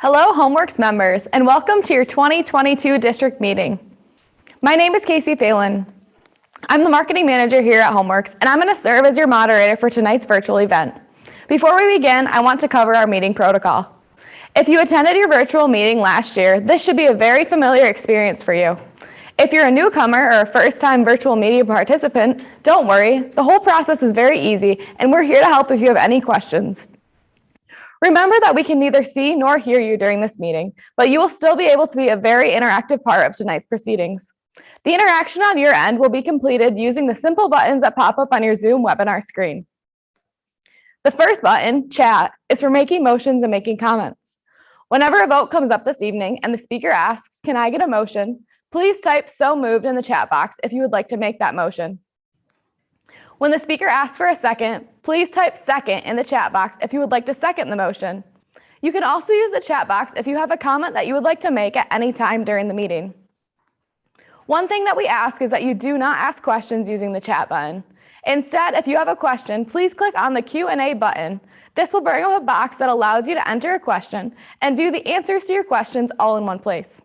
Hello, Homeworks members, and welcome to your 2022 district meeting. My name is Casey Thalen. I'm the marketing manager here at Homeworks, and I'm going to serve as your moderator for tonight's virtual event. Before we begin, I want to cover our meeting protocol. If you attended your virtual meeting last year, this should be a very familiar experience for you. If you're a newcomer or a first-time virtual meeting participant, don't worry. The whole process is very easy, and we're here to help if you have any questions. Remember that we can neither see nor hear you during this meeting, but you will still be able to be a very interactive part of tonight's proceedings. The interaction on your end will be completed using the simple buttons that pop up on your Zoom webinar screen. The first button, Chat, is for making motions and making comments. Whenever a vote comes up this evening and the speaker asks, "Can I get a motion?" please type "So moved" in the chat box if you would like to make that motion. When the speaker asks for a second, please type "Second" in the chat box if you would like to second the motion. You can also use the chat box if you have a comment that you would like to make at any time during the meeting. One thing that we ask is that you do not ask questions using the chat button. Instead, if you have a question, please click on the Q&A button. This will bring up a box that allows you to enter a question and view the answers to your questions all in one place.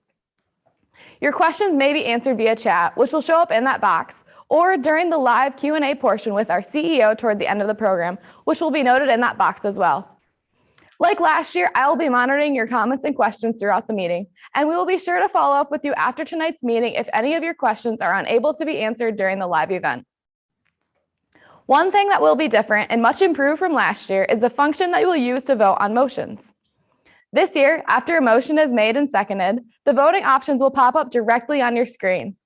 Your questions may be answered via chat, which will show up in that box, or during the live Q&A portion with our CEO toward the end of the program, which will be noted in that box as well. Like last year, I will be monitoring your comments and questions throughout the meeting, and we will be sure to follow up with you after tonight's meeting if any of your questions are unable to be answered during the live event. One thing that will be different and much improved from last year is the function that you will use to vote on motions. This year, after a motion is made and seconded, the voting options will pop up directly on your screen.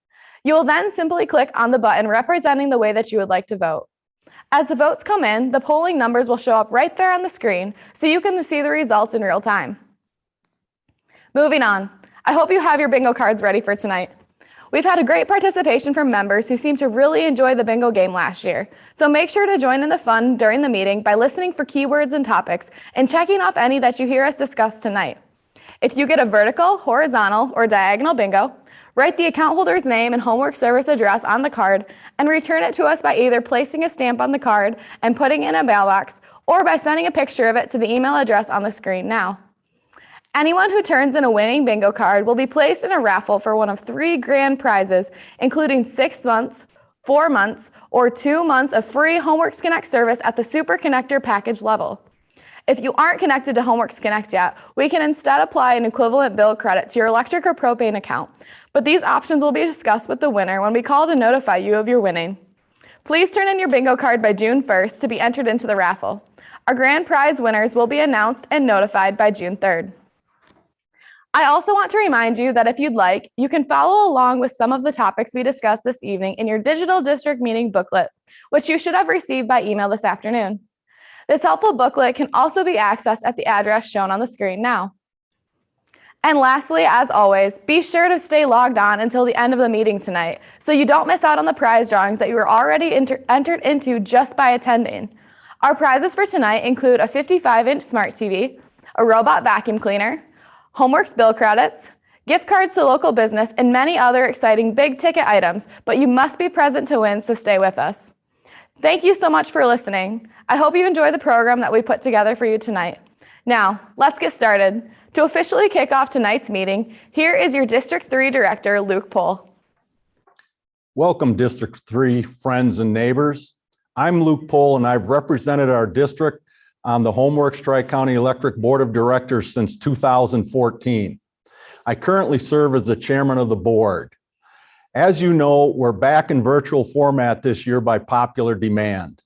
You will then simply click on the button representing the way that you would like to vote. As the votes come in, the polling numbers will show up right there on the screen so you can see the results in real time. Moving on, I hope you have your bingo cards ready for tonight. We've had a great participation from members who seem to really enjoy the bingo game last year, so make sure to join in the fun during the meeting by listening for keywords and topics and checking off any that you hear us discuss tonight. If you get a vertical, horizontal, or diagonal bingo, write the account holder's name and homework service address on the card and return it to us by either placing a stamp on the card and putting it in a mailbox or by sending a picture of it to the email address on the screen now. Anyone who turns in a winning bingo card will be placed in a raffle for one of 3 grand prizes, including 6 months, 4 months, or 2 months of free Homeworks Connect service at the Super Connector package level. If you aren't connected to Homeworks Connect yet, we can instead apply an equivalent bill credit to your electric or propane account, but these options will be discussed with the winner when we call to notify you of your winning. Please turn in your bingo card by June 1st to be entered into the raffle. Our grand prize winners will be announced and notified by June 3rd. I also want to remind you that if you'd like, you can follow along with some of the topics we discussed this evening in your digital district meeting booklet, which you should have received by email this afternoon. This helpful booklet can also be accessed at the address shown on the screen now. And lastly, as always, be sure to stay logged on until the end of the meeting tonight so you don't miss out on the prize drawings that you were already entered into just by attending. Our prizes for tonight include a 55-inch smart TV, a robot vacuum cleaner, Homeworks bill credits, gift cards to local business, and many other exciting big-ticket items, but you must be present to win, so stay with us. Thank you so much for listening. I hope you enjoy the program that we put together for you tonight. Now, let's get started. To officially kick off tonight's meeting, here is your District 3 Director, Luke Pohl. Welcome, District 3 friends and neighbors. I'm Luke Pohl, and I've represented our district on the Homeworks Tri-County Electric Board of Directors since 2014. I currently serve as the chairman of the board. As you know, we're back in virtual format this year by popular demand.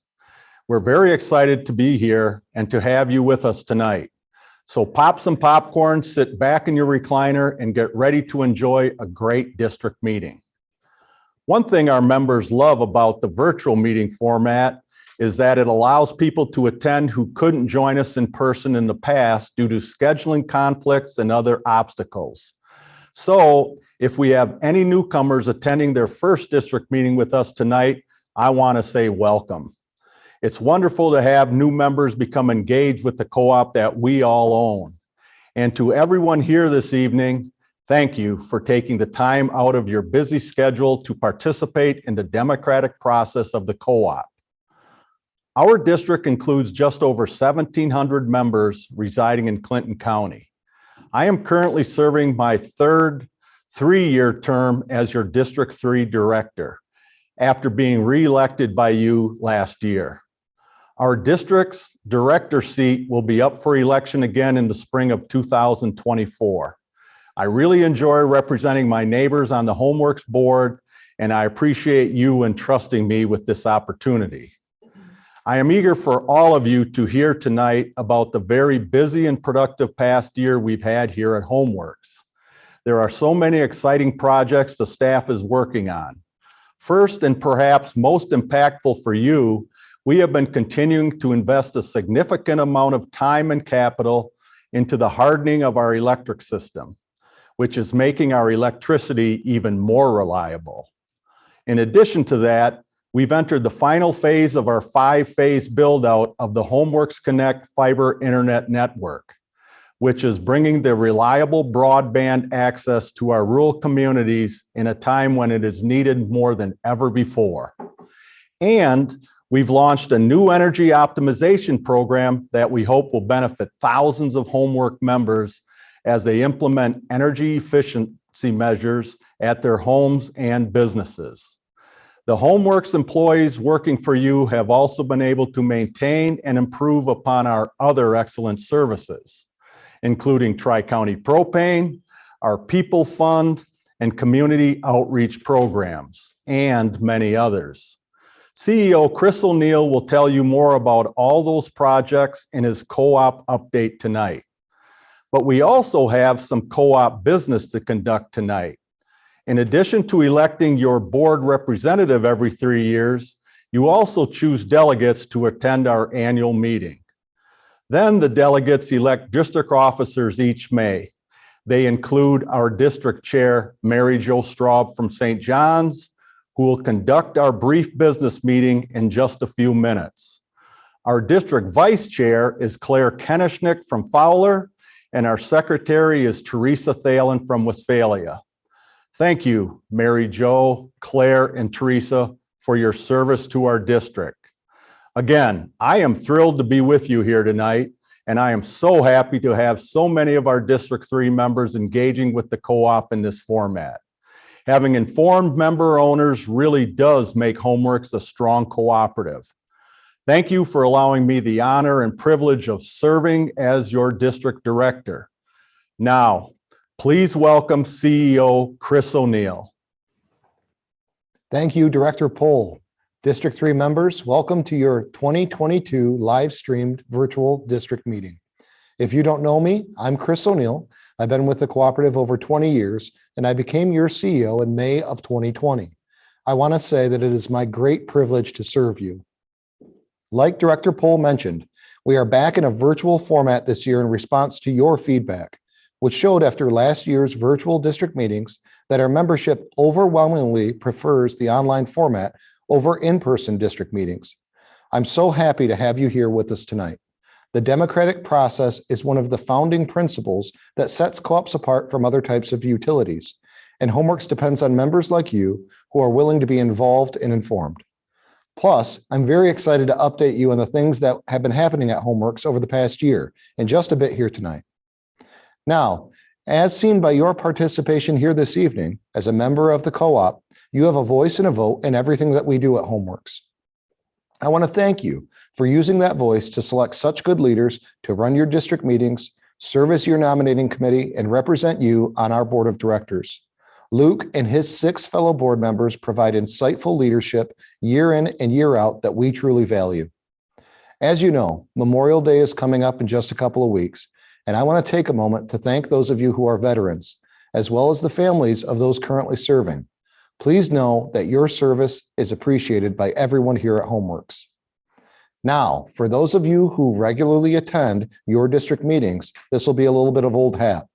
We're very excited to be here and to have you with us tonight. So pop some popcorn, sit back in your recliner, and get ready to enjoy a great district meeting. One thing our members love about the virtual meeting format is that it allows people to attend who couldn't join us in person in the past due to scheduling conflicts and other obstacles. So if we have any newcomers attending their first district meeting with us tonight, I want to say welcome. It's wonderful to have new members become engaged with the co-op that we all own. And to everyone here this evening, thank you for taking the time out of your busy schedule to participate in the democratic process of the co-op. Our district includes just over 1,700 members residing in Clinton County. I am currently serving my third three-year term as your District 3 Director after being re-elected by you last year. Our district's director seat will be up for election again in the spring of 2024. I really enjoy representing my neighbors on the Homeworks Board, and I appreciate you entrusting me with this opportunity. I am eager for all of you to hear tonight about the very busy and productive past year we've had here at Homeworks. There are so many exciting projects the staff is working on. First, and perhaps most impactful for you, we have been continuing to invest a significant amount of time and capital into the hardening of our electric system, which is making our electricity even more reliable. In addition to that, we've entered the final phase of our 5-phase build-out of the Homeworks Connect fiber internet network, which is bringing the reliable broadband access to our rural communities in a time when it is needed more than ever before. And we've launched a new energy optimization program that we hope will benefit thousands of Homework members as they implement energy efficiency measures at their homes and businesses. The Homeworks employees working for you have also been able to maintain and improve upon our other excellent services, including Tri-County Propane, our People Fund, and community outreach programs, and many others. CEO Chris O'Neill will tell you more about all those projects in his co-op update tonight. But we also have some co-op business to conduct tonight. In addition to electing your board representative every 3 years, you also choose delegates to attend our annual meeting. Then the delegates elect district officers each May. They include our district chair, Mary Jo Straub from St. John's, who will conduct our brief business meeting in just a few minutes. Our district vice chair is Claire Kenishnick from Fowler, and our secretary is Teresa Thalen from Westphalia. Thank you, Mary Jo, Claire, and Teresa, for your service to our district. Again, I am thrilled to be with you here tonight, and I am so happy to have so many of our District 3 members engaging with the co-op in this format. Having informed member owners really does make Homeworks a strong cooperative. Thank you for allowing me the honor and privilege of serving as your district director. Now, please welcome CEO Chris O'Neill. Thank you, Director Pohl. District 3 members, welcome to your 2022 live-streamed virtual district meeting. If you don't know me, I'm Chris O'Neill. I've been with the cooperative over 20 years, and I became your CEO in May of 2020. I want to say that it is my great privilege to serve you. Like Director Pohl mentioned, we are back in a virtual format this year in response to your feedback, which showed after last year's virtual district meetings that our membership overwhelmingly prefers the online format over in-person district meetings. I'm so happy to have you here with us tonight. The democratic process is one of the founding principles that sets co-ops apart from other types of utilities, and Homeworks depends on members like you who are willing to be involved and informed. Plus, I'm very excited to update you on the things that have been happening at Homeworks over the past year in just a bit here tonight. Now, as seen by your participation here this evening, as a member of the co-op, you have a voice and a vote in everything that we do at Homeworks. I want to thank you for using that voice to select such good leaders to run your district meetings, serve as your nominating committee, and represent you on our board of directors. Luke and his 6 fellow board members provide insightful leadership year in and year out that we truly value. As you know, Memorial Day is coming up in just a couple of weeks, and I want to take a moment to thank those of you who are veterans, as well as the families of those currently serving. Please know that your service is appreciated by everyone here at Homeworks. Now, for those of you who regularly attend your district meetings, this will be a little bit of old hat.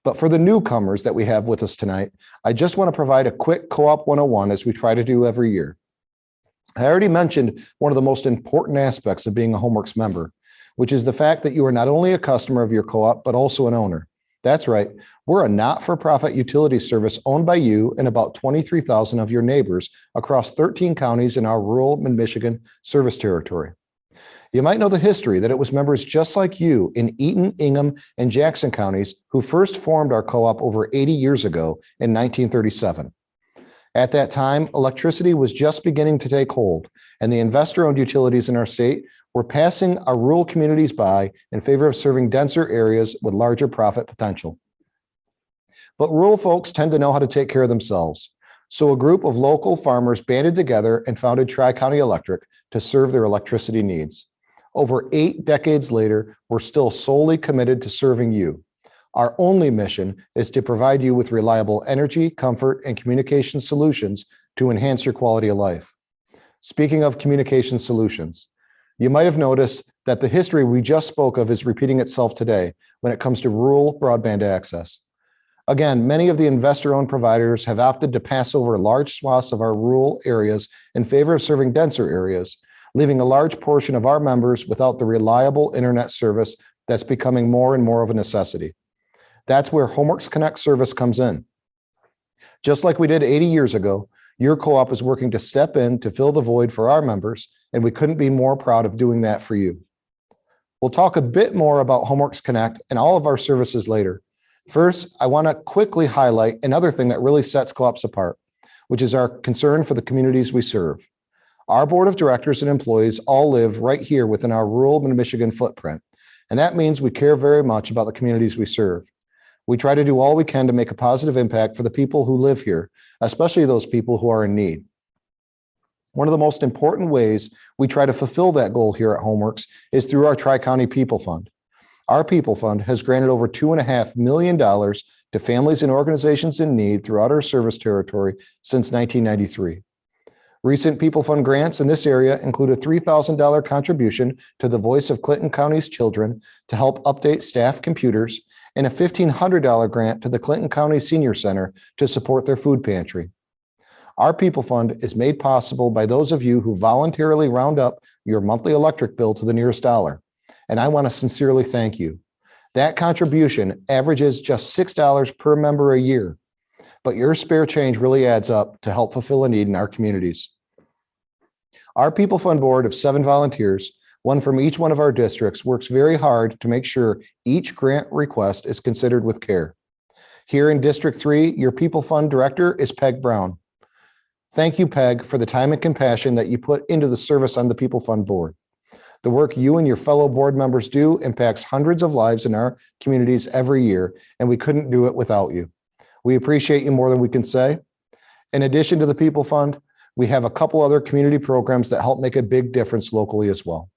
But for the newcomers that we have with us tonight, I just want to provide a quick Co-op 101 as we try to do every year. I already mentioned one of the most important aspects of being a Homeworks member, which is the fact that you are not only a customer of your co-op, but also an owner. That's right. We're a not-for-profit utility service owned by you and about 23,000 of your neighbors across 13 counties in our rural Mid-Michigan service territory. You might know the history that it was members just like you in Eaton, Ingham, and Jackson counties who first formed our co-op over 80 years ago in 1937. At that time, electricity was just beginning to take hold, and the investor-owned utilities in our state were passing our rural communities by in favor of serving denser areas with larger profit potential. But rural folks tend to know how to take care of themselves. So a group of local farmers banded together and founded Tri-County Electric to serve their electricity needs. Over 8 decades later, we're still solely committed to serving you. Our only mission is to provide you with reliable energy, comfort, and communication solutions to enhance your quality of life. Speaking of communication solutions, you might have noticed that the history we just spoke of is repeating itself today when it comes to rural broadband access. Again, many of the investor-owned providers have opted to pass over large swaths of our rural areas in favor of serving denser areas, leaving a large portion of our members without the reliable internet service that's becoming more and more of a necessity. That's where Homeworks Connect service comes in. Just like we did 80 years ago, your co-op is working to step in to fill the void for our members, and we couldn't be more proud of doing that for you. We'll talk a bit more about Homeworks Connect and all of our services later. First, I want to quickly highlight another thing that really sets co-ops apart, which is our concern for the communities we serve. Our board of directors and employees all live right here within our rural Michigan footprint, and that means we care very much about the communities we serve. We try to do all we can to make a positive impact for the people who live here, especially those people who are in need. One of the most important ways we try to fulfill that goal here at Homeworks is through our Tri-County People Fund. Our People Fund has granted over $2.5 million to families and organizations in need throughout our service territory since 1993. Recent People Fund grants in this area include a $3,000 contribution to the Voice of Clinton County's Children to help update staff computers, and a $1,500 grant to the Clinton County Senior Center to support their food pantry. Our People Fund is made possible by those of you who voluntarily round up your monthly electric bill to the nearest dollar, and I want to sincerely thank you. That contribution averages just $6 per member a year, but your spare change really adds up to help fulfill a need in our communities. Our People Fund board of 7 volunteers, one from each one of our districts, works very hard to make sure each grant request is considered with care. Here in District 3, your People Fund director is Peg Brown. Thank you, Peg, for the time and compassion that you put into the service on the People Fund board. The work you and your fellow board members do impacts hundreds of lives in our communities every year, and we couldn't do it without you. We appreciate you more than we can say. In addition to the People Fund, we have a couple other community programs that help make a big difference locally as well.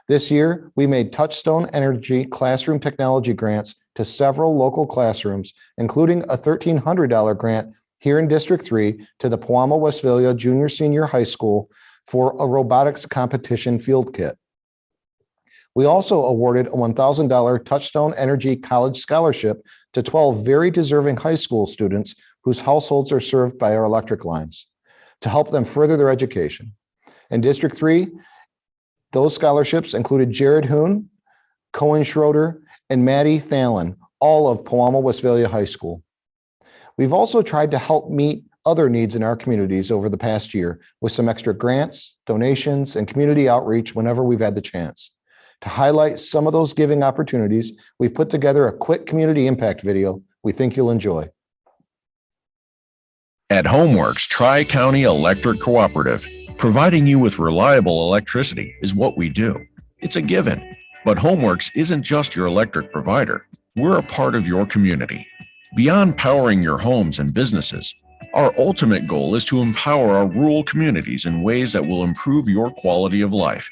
This year, we made Touchstone Energy classroom technology grants to several local classrooms, including a $1,300 grant here in District 3 to the Pewamo Westphalia Junior Senior High School for a robotics competition field kit. We also awarded a $1,000 Touchstone Energy College Scholarship to 12 very deserving high school students whose households are served by our electric lines to help them further their education. In District 3, those scholarships included Jared Hoon, Cohen Schroeder, and Maddie Thalen, all of Pewamo Westphalia High School. We've also tried to help meet other needs in our communities over the past year with some extra grants, donations, and community outreach whenever we've had the chance. To highlight some of those giving opportunities, we've put together a quick community impact video we think you'll enjoy. At Homeworks Tri-County Electric Cooperative, providing you with reliable electricity is what we do. It's a given. But Homeworks isn't just your electric provider. We're a part of your community. Beyond powering your homes and businesses, our ultimate goal is to empower our rural communities in ways that will improve your quality of life.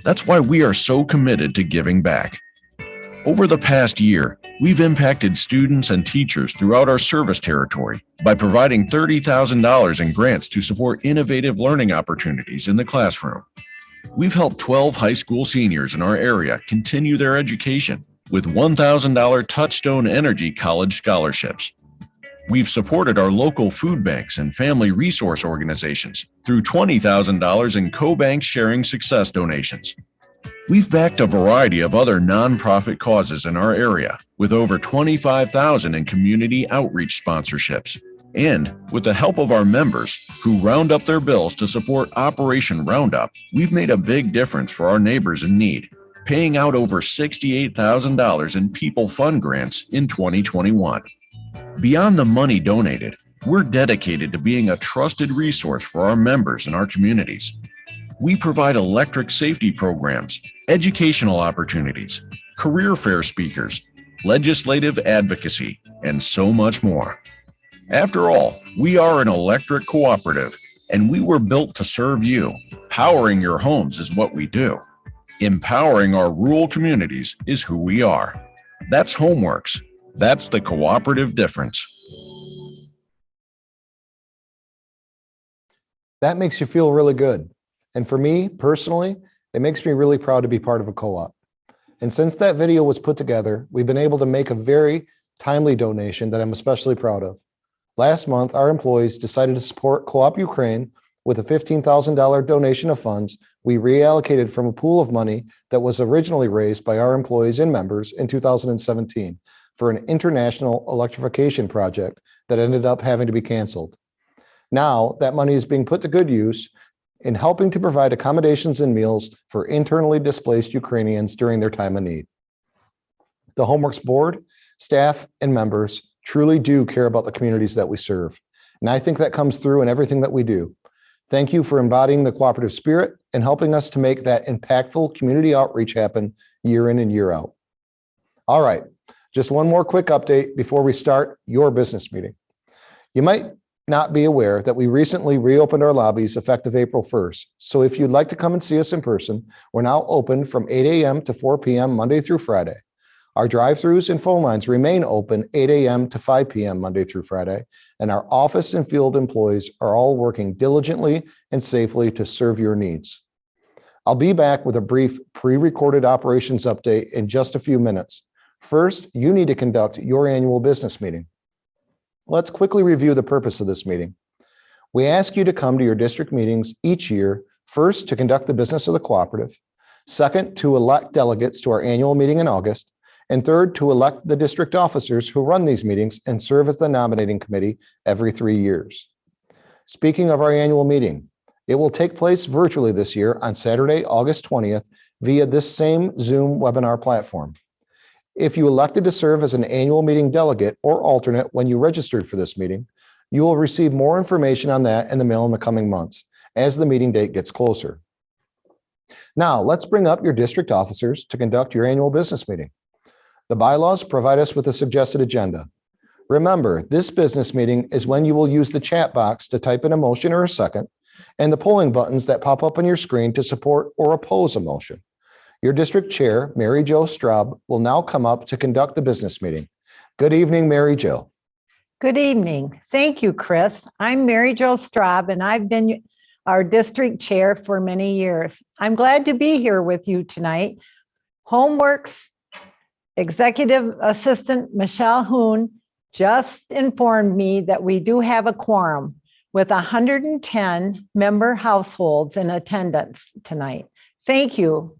That's why we are so committed to giving back. Over the past year, we've impacted students and teachers throughout our service territory by providing $30,000 in grants to support innovative learning opportunities in the classroom. We've helped 12 high school seniors in our area continue their education with $1,000 Touchstone Energy College scholarships. We've supported our local food banks and family resource organizations through $20,000 in co-bank sharing success donations. We've backed a variety of other nonprofit causes in our area with over $25,000 in community outreach sponsorships. And with the help of our members who round up their bills to support Operation Roundup, we've made a big difference for our neighbors in need, paying out over $68,000 in People Fund grants in 2021. Beyond the money donated, we're dedicated to being a trusted resource for our members and our communities. We provide electric safety programs, educational opportunities, career fair speakers, legislative advocacy, and so much more. After all, we are an electric cooperative, and we were built to serve you. Powering your homes is what we do. Empowering our rural communities is who we are. That's Homeworks. That's the cooperative difference. That makes you feel really good. And for me personally, it makes me really proud to be part of a co-op. And since that video was put together, we've been able to make a very timely donation that I'm especially proud of. Last month, our employees decided to support Co-op Ukraine with a $15,000 donation of funds we reallocated from a pool of money that was originally raised by our employees and members in 2017 for an international electrification project that ended up having to be canceled. Now, that money is being put to good use in helping to provide accommodations and meals for internally displaced Ukrainians during their time of need. The Homeworks board, staff, and members truly do care about the communities that we serve. And I think that comes through in everything that we do. Thank you for embodying the cooperative spirit and helping us to make that impactful community outreach happen year in and year out. All right, just one more quick update before we start your business meeting. You might not be aware that we recently reopened our lobbies effective April 1st. So if you'd like to come and see us in person, we're now open from 8 a.m. to 4 p.m. Monday through Friday. Our drive-throughs and phone lines remain open 8 a.m. to 5 p.m. Monday through Friday, and our office and field employees are all working diligently and safely to serve your needs. I'll be back with a brief pre-recorded operations update in just a few minutes. First, you need to conduct your annual business meeting. Let's quickly review the purpose of this meeting. We ask you to come to your district meetings each year, first to conduct the business of the cooperative, second to elect delegates to our annual meeting in August, and third to elect the district officers who run these meetings and serve as the nominating committee every 3 years. Speaking of our annual meeting, it will take place virtually this year on Saturday, August 20th via this same Zoom webinar platform. If you elected to serve as an annual meeting delegate or alternate when you registered for this meeting, you will receive more information on that in the mail in the coming months as the meeting date gets closer. Now, let's bring up your district officers to conduct your annual business meeting. The bylaws provide us with a suggested agenda. Remember, this business meeting is when you will use the chat box to type in a motion or a second, and the polling buttons that pop up on your screen to support or oppose a motion. Your district chair, Mary Jo Straub, will now come up to conduct the business meeting. Good evening, Mary Jo. Good evening. Thank you, Chris. I'm Mary Jo Straub, and I've been our district chair for many years. I'm glad to be here with you tonight. Homeworks Executive Assistant Michelle Hoon just informed me that we do have a quorum with 110 member households in attendance tonight. Thank you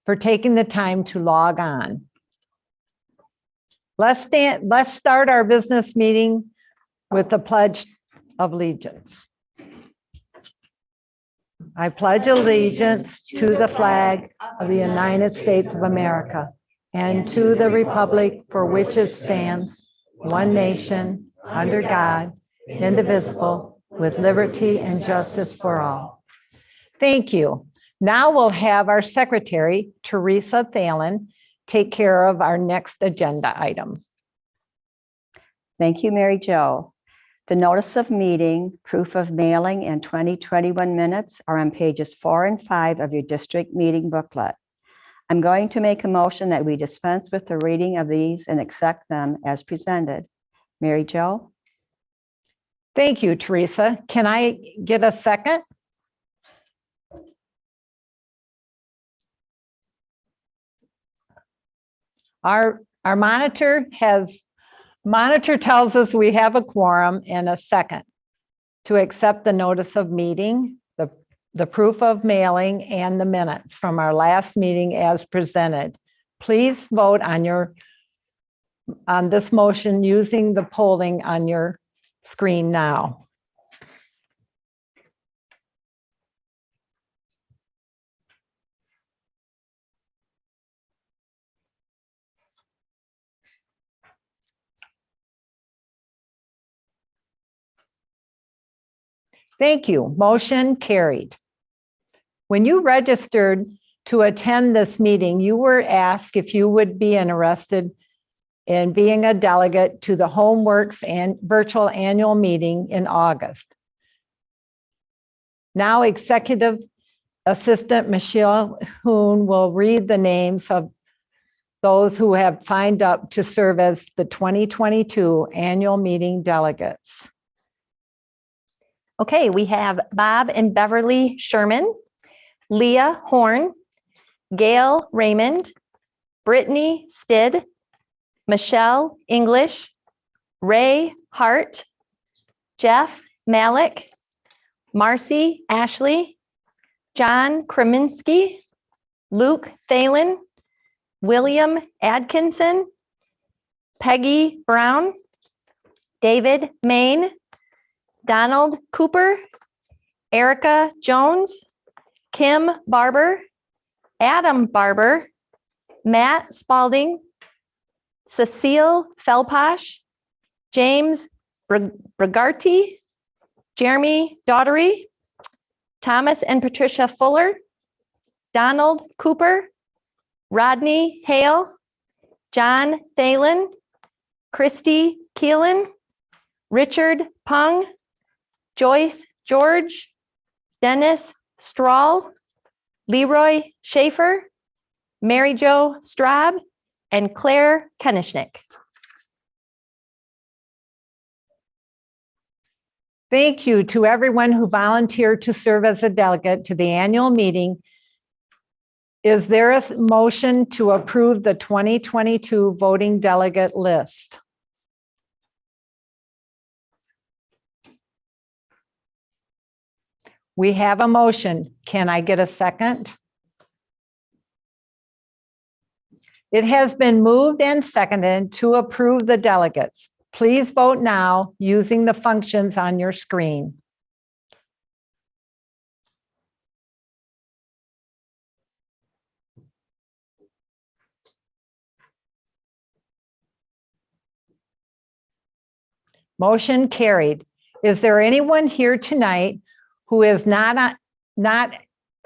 for taking the time to log on. Let's start our business meeting with the Pledge of Allegiance. I pledge allegiance to the flag of the United States of America and to the republic for which it stands, one nation, under God, indivisible, with liberty and justice for all. Thank you. Now we'll have our secretary, Teresa Thalen, take care of our next agenda item. Thank you, Mary Jo. The notice of meeting, proof of mailing, and 2021 minutes are on pages 4 and 5 of your district meeting booklet. I'm going to make a motion that we dispense with the reading of these and accept them as presented. Mary Jo? Thank you, Teresa. Can I get a second? Our monitor tells us we have a quorum and a second to accept the notice of meeting, the proof of mailing, and the minutes from our last meeting as presented. Please vote on this motion using the polling on your screen now. Thank you. Motion carried. When you registered to attend this meeting, you were asked if you would be interested in being a delegate to the HomeWorks and virtual annual meeting in August. Now, Executive Assistant Michelle Hoon will read the names of those who have signed up to serve as the 2022 annual meeting delegates. Okay, we have Bob and Beverly Sherman, Leah Horn, Gail Raymond, Brittany Stid, Michelle English, Ray Hart, Jeff Malik, Marcy Ashley, John Kreminski, Luke Thalen, William Atkinson, Peggy Brown, David Main, Donald Cooper, Erica Jones, Kim Barber, Adam Barber, Matt Spalding, Cecile Felposh, James Brigarty, Jeremy Daughtery, Thomas and Patricia Fuller, Donald Cooper, Rodney Hale, John Thalen, Christy Keelan, Richard Pung, Joyce George, Dennis Strahl, Leroy Schaefer, Mary Jo Straub, and Claire Kenishnick. Thank you to everyone who volunteered to serve as a delegate to the annual meeting. Is there a motion to approve the 2022 voting delegate list? We have a motion. Can I get a second? It has been moved and seconded to approve the delegates. Please vote now using the functions on your screen. Motion carried. Is there anyone here tonight who is not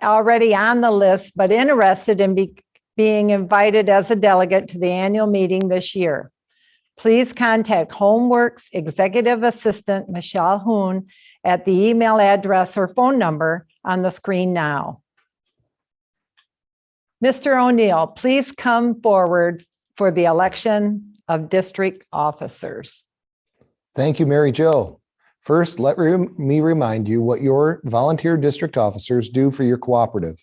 already on the list, but interested in being invited as a delegate to the annual meeting this year? Please contact HomeWorks Executive Assistant Michelle Hoon at the email address or phone number on the screen now. Mr. O'Neill, please come forward for the election of district officers. Thank you, Mary Jo. First, let me remind you what your volunteer district officers do for your cooperative.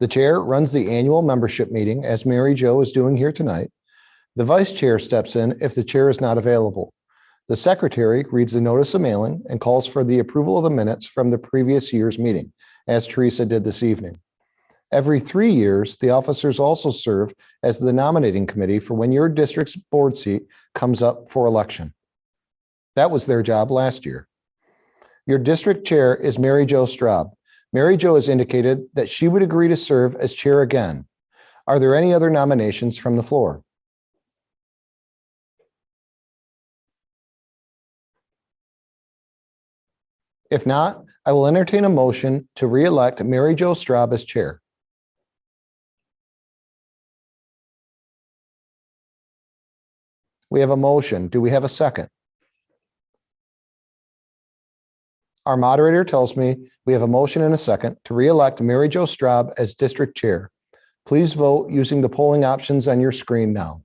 The chair runs the annual membership meeting, as Mary Jo is doing here tonight. The vice chair steps in if the chair is not available. The secretary reads the notice of mailing and calls for the approval of the minutes from the previous year's meeting, as Teresa did this evening. Every 3 years, the officers also serve as the nominating committee for when your district's board seat comes up for election. That was their job last year. Your district chair is Mary Jo Straub. Mary Jo has indicated that she would agree to serve as chair again. Are there any other nominations from the floor? If not, I will entertain a motion to re-elect Mary Jo Straub as chair. We have a motion. Do we have a second? Our moderator tells me we have a motion and a second to re-elect Mary Jo Straub as district chair. Please vote using the polling options on your screen now.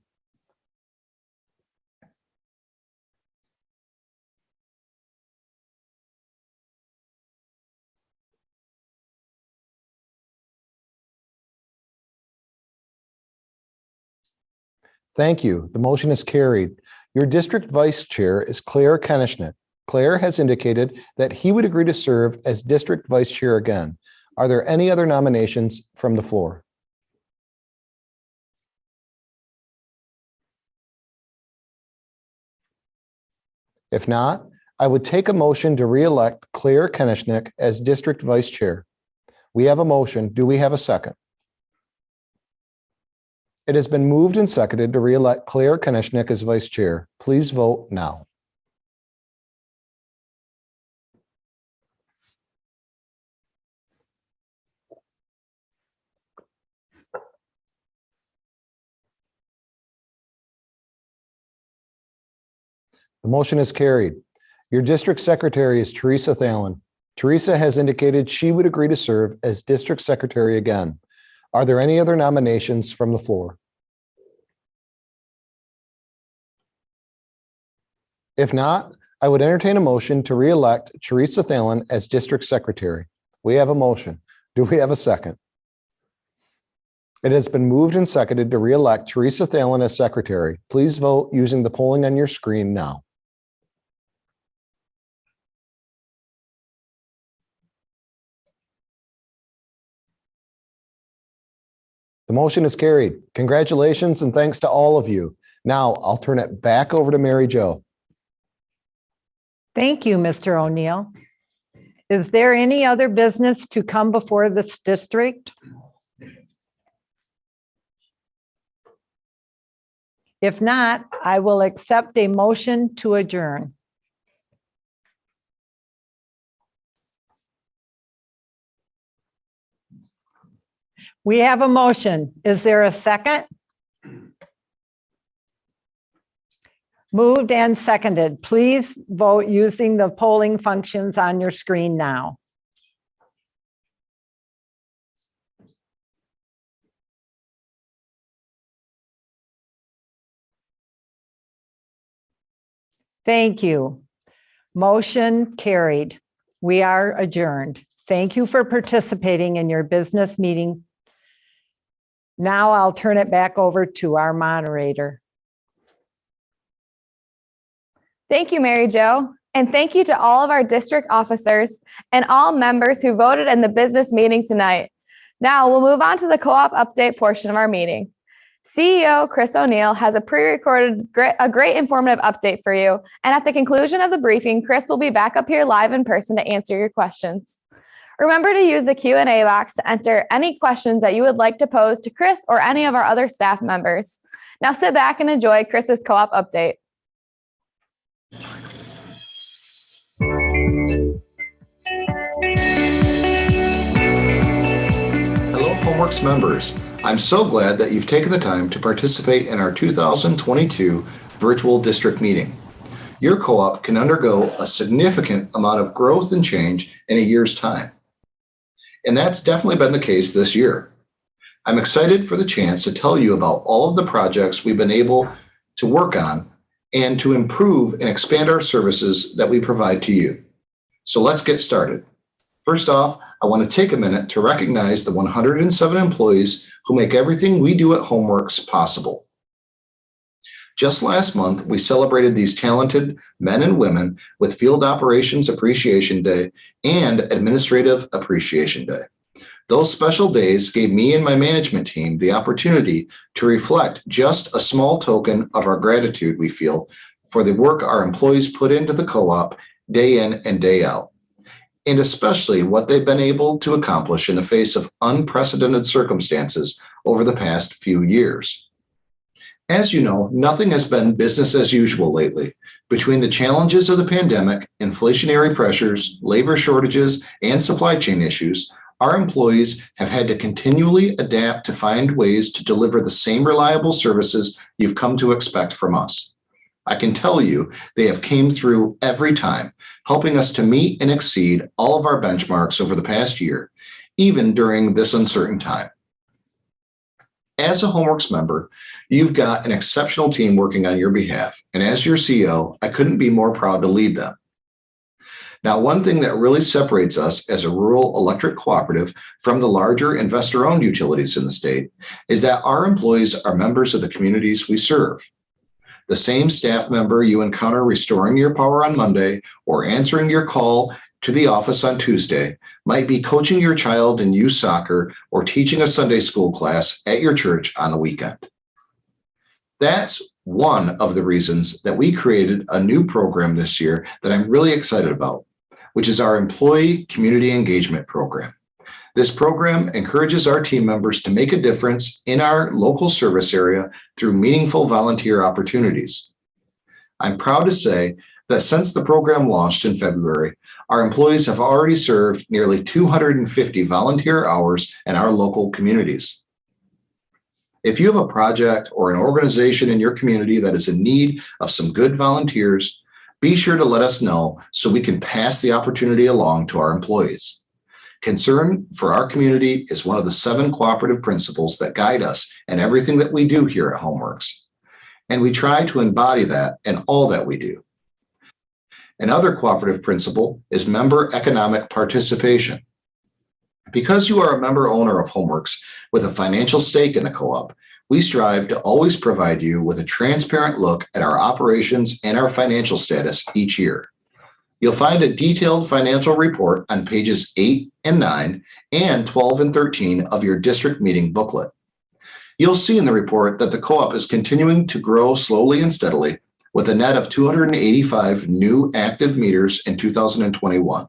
Thank you. The motion is carried. Your district vice chair is Claire Kenishnick. Claire has indicated that he would agree to serve as district vice chair again. Are there any other nominations from the floor? If not, I would take a motion to re-elect Claire Kenishnik as District Vice Chair. We have a motion. Do we have a second? It has been moved and seconded to re-elect Claire Kenishnik as Vice Chair. Please vote now. The motion is carried. Your district secretary is Teresa Thalen. Teresa has indicated she would agree to serve as district secretary again. Are there any other nominations from the floor? If not, I would entertain a motion to re-elect Teresa Thalen as district secretary. We have a motion. Do we have a second? It has been moved and seconded to re-elect Teresa Thalen as secretary. Please vote using the polling on your screen now. The motion is carried. Congratulations and thanks to all of you. Now I'll turn it back over to Mary Jo. Thank you, Mr. O'Neill. Is there any other business to come before this district? If not, I will accept a motion to adjourn. We have a motion. Is there a second? Moved and seconded. Please vote using the polling functions on your screen now. Thank you. Motion carried. We are adjourned. Thank you for participating in your business meeting. Now I'll turn it back over to our moderator. Thank you, Mary Jo. And thank you to all of our district officers and all members who voted in the business meeting tonight. Now we'll move on to the co-op update portion of our meeting. CEO Chris O'Neill has a pre-recorded a great informative update for you. And at the conclusion of the briefing, Chris will be back up here live in person to answer your questions. Remember to use the Q&A box to enter any questions that you would like to pose to Chris or any of our other staff members. Now sit back and enjoy Chris's co-op update. Hello, Homeworks members. I'm so glad that you've taken the time to participate in our 2022 virtual district meeting. Your co-op can undergo a significant amount of growth and change in a year's time. And that's definitely been the case this year. I'm excited for the chance to tell you about all of the projects we've been able to work on and to improve and expand our services that we provide to you. So let's get started. First off, I want to take a minute to recognize the 107 employees who make everything we do at Homeworks possible. Just last month, we celebrated these talented men and women with Field Operations Appreciation Day and Administrative Appreciation Day. Those special days gave me and my management team the opportunity to reflect just a small token of our gratitude we feel for the work our employees put into the co-op day in and day out, and especially what they've been able to accomplish in the face of unprecedented circumstances over the past few years. As you know, nothing has been business as usual lately. Between the challenges of the pandemic, inflationary pressures, labor shortages, and supply chain issues, our employees have had to continually adapt to find ways to deliver the same reliable services you've come to expect from us. I can tell you they have came through every time, helping us to meet and exceed all of our benchmarks over the past year, even during this uncertain time. As a Homeworks member, you've got an exceptional team working on your behalf, and as your CEO, I couldn't be more proud to lead them. Now, one thing that really separates us as a rural electric cooperative from the larger investor-owned utilities in the state is that our employees are members of the communities we serve. The same staff member you encounter restoring your power on Monday or answering your call to the office on Tuesday might be coaching your child in youth soccer or teaching a Sunday school class at your church on the weekend. That's one of the reasons that we created a new program this year that I'm really excited about, which is our Employee Community Engagement Program. This program encourages our team members to make a difference in our local service area through meaningful volunteer opportunities. I'm proud to say that since the program launched in February, our employees have already served nearly 250 volunteer hours in our local communities. If you have a project or an organization in your community that is in need of some good volunteers, be sure to let us know so we can pass the opportunity along to our employees. Concern for our community is one of the 7 cooperative principles that guide us in everything that we do here at HomeWorks, and we try to embody that in all that we do. Another cooperative principle is member economic participation. Because you are a member owner of HomeWorks with a financial stake in the co-op, we strive to always provide you with a transparent look at our operations and our financial status each year. You'll find a detailed financial report on pages 8 and 9 and 12 and 13 of your district meeting booklet. You'll see in the report that the co-op is continuing to grow slowly and steadily with a net of 285 new active meters in 2021.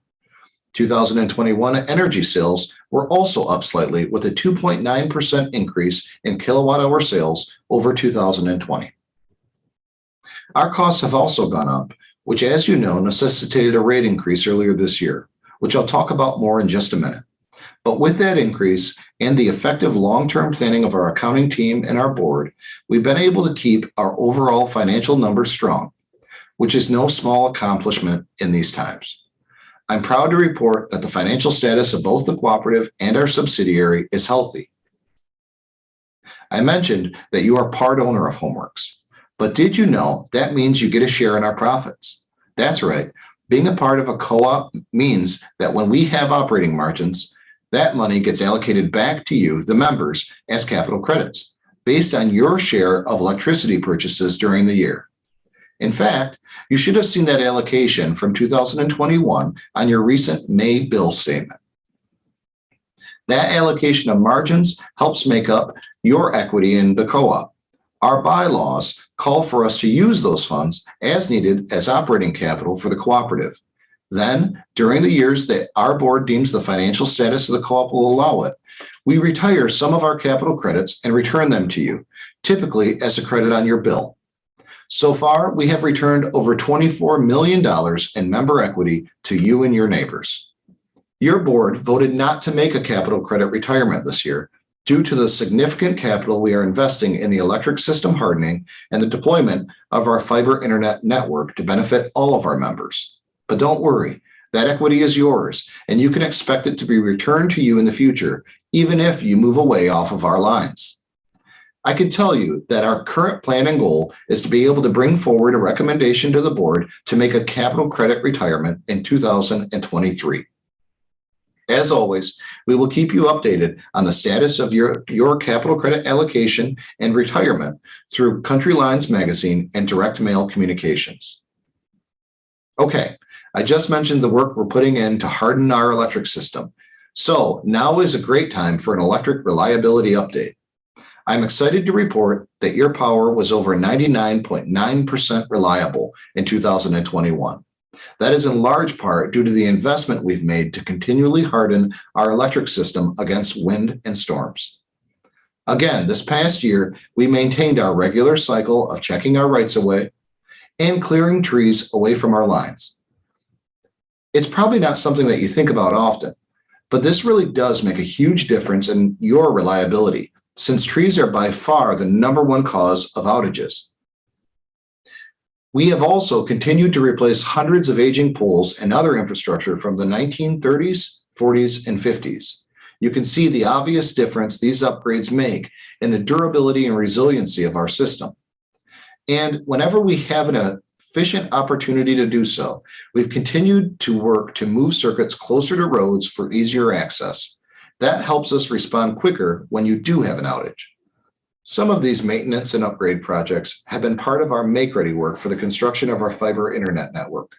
2021 energy sales were also up slightly with a 2.9% increase in kilowatt hour sales over 2020. Our costs have also gone up, which, as you know, necessitated a rate increase earlier this year, which I'll talk about more in just a minute. But with that increase and the effective long-term planning of our accounting team and our board, we've been able to keep our overall financial numbers strong, which is no small accomplishment in these times. I'm proud to report that the financial status of both the cooperative and our subsidiary is healthy. I mentioned that you are part owner of HomeWorks, but did you know that means you get a share in our profits? That's right. Being a part of a co-op means that when we have operating margins, that money gets allocated back to you, the members, as capital credits based on your share of electricity purchases during the year. In fact, you should have seen that allocation from 2021 on your recent May bill statement. That allocation of margins helps make up your equity in the co-op. Our bylaws call for us to use those funds as needed as operating capital for the cooperative. Then, during the years that our board deems the financial status of the co-op will allow it, we retire some of our capital credits and return them to you, typically as a credit on your bill. So far, we have returned over $24 million in member equity to you and your neighbors. Your board voted not to make a capital credit retirement this year due to the significant capital we are investing in the electric system hardening and the deployment of our fiber internet network to benefit all of our members. But don't worry, that equity is yours, and you can expect it to be returned to you in the future, even if you move away off of our lines. I can tell you that our current plan and goal is to be able to bring forward a recommendation to the board to make a capital credit retirement in 2023. As always, we will keep you updated on the status of your capital credit allocation and retirement through Country Lines Magazine and direct mail communications. Okay, I just mentioned the work we're putting in to harden our electric system. So now is a great time for an electric reliability update. I'm excited to report that your power was over 99.9% reliable in 2021. That is in large part due to the investment we've made to continually harden our electric system against wind and storms. Again, this past year, we maintained our regular cycle of checking our rights-of-way and clearing trees away from our lines. It's probably not something that you think about often, but this really does make a huge difference in your reliability, since trees are by far the #1 cause of outages. We have also continued to replace hundreds of aging poles and other infrastructure from the 1930s, 40s, and 50s. You can see the obvious difference these upgrades make in the durability and resiliency of our system. And whenever we have an efficient opportunity to do so, we've continued to work to move circuits closer to roads for easier access. That helps us respond quicker when you do have an outage. Some of these maintenance and upgrade projects have been part of our make-ready work for the construction of our fiber internet network.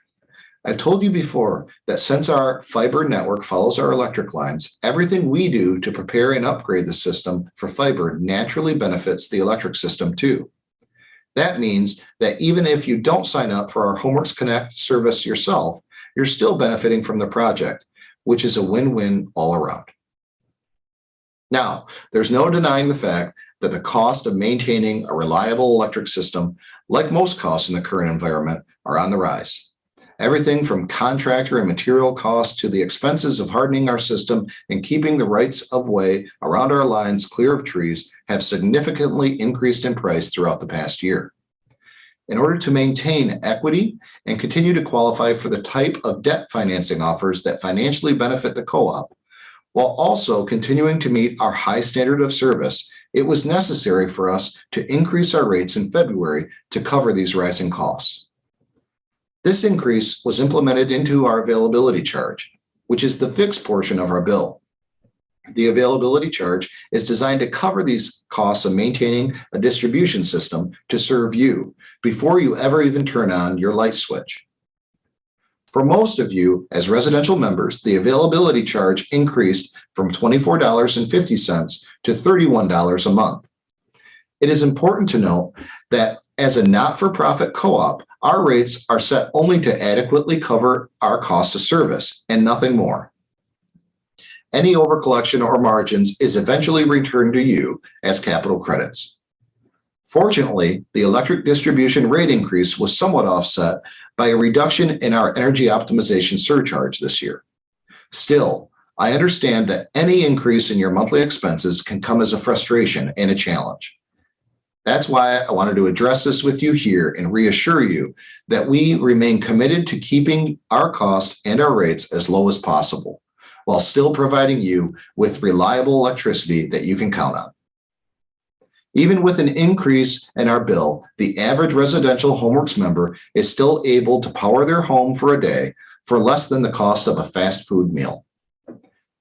I've told you before that since our fiber network follows our electric lines, everything we do to prepare and upgrade the system for fiber naturally benefits the electric system too. That means that even if you don't sign up for our Homeworks Connect service yourself, you're still benefiting from the project, which is a win-win all around. Now, there's no denying the fact that the cost of maintaining a reliable electric system, like most costs in the current environment, are on the rise. Everything from contractor and material costs to the expenses of hardening our system and keeping the rights of way around our lines clear of trees have significantly increased in price throughout the past year. In order to maintain equity and continue to qualify for the type of debt financing offers that financially benefit the co-op, while also continuing to meet our high standard of service, it was necessary for us to increase our rates in February to cover these rising costs. This increase was implemented into our availability charge, which is the fixed portion of our bill. The availability charge is designed to cover these costs of maintaining a distribution system to serve you before you ever even turn on your light switch. For most of you, as residential members, the availability charge increased from $24.50 to $31 a month. It is important to note that as a not-for-profit co-op, our rates are set only to adequately cover our cost of service and nothing more. Any overcollection or margins is eventually returned to you as capital credits. Fortunately, the electric distribution rate increase was somewhat offset by a reduction in our energy optimization surcharge this year. Still, I understand that any increase in your monthly expenses can come as a frustration and a challenge. That's why I wanted to address this with you here and reassure you that we remain committed to keeping our cost and our rates as low as possible, while still providing you with reliable electricity that you can count on. Even with an increase in our bill, the average residential Homeworks member is still able to power their home for a day for less than the cost of a fast food meal.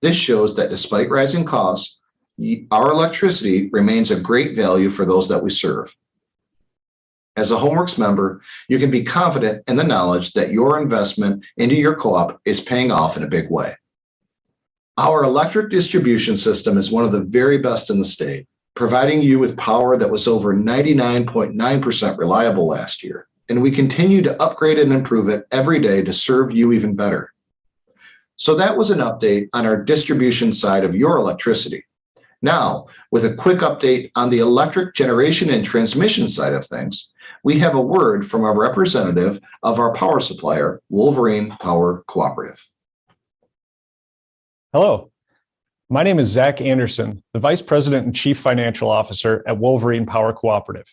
This shows that despite rising costs, our electricity remains a great value for those that we serve. As a Homeworks member, you can be confident in the knowledge that your investment into your co-op is paying off in a big way. Our electric distribution system is one of the very best in the state, providing you with power that was over 99.9% reliable last year, and we continue to upgrade and improve it every day to serve you even better. So that was an update on our distribution side of your electricity. Now, with a quick update on the electric generation and transmission side of things, we have a word from a representative of our power supplier, Wolverine Power Cooperative. Hello, my name is Zach Anderson, the Vice President and Chief Financial Officer at Wolverine Power Cooperative.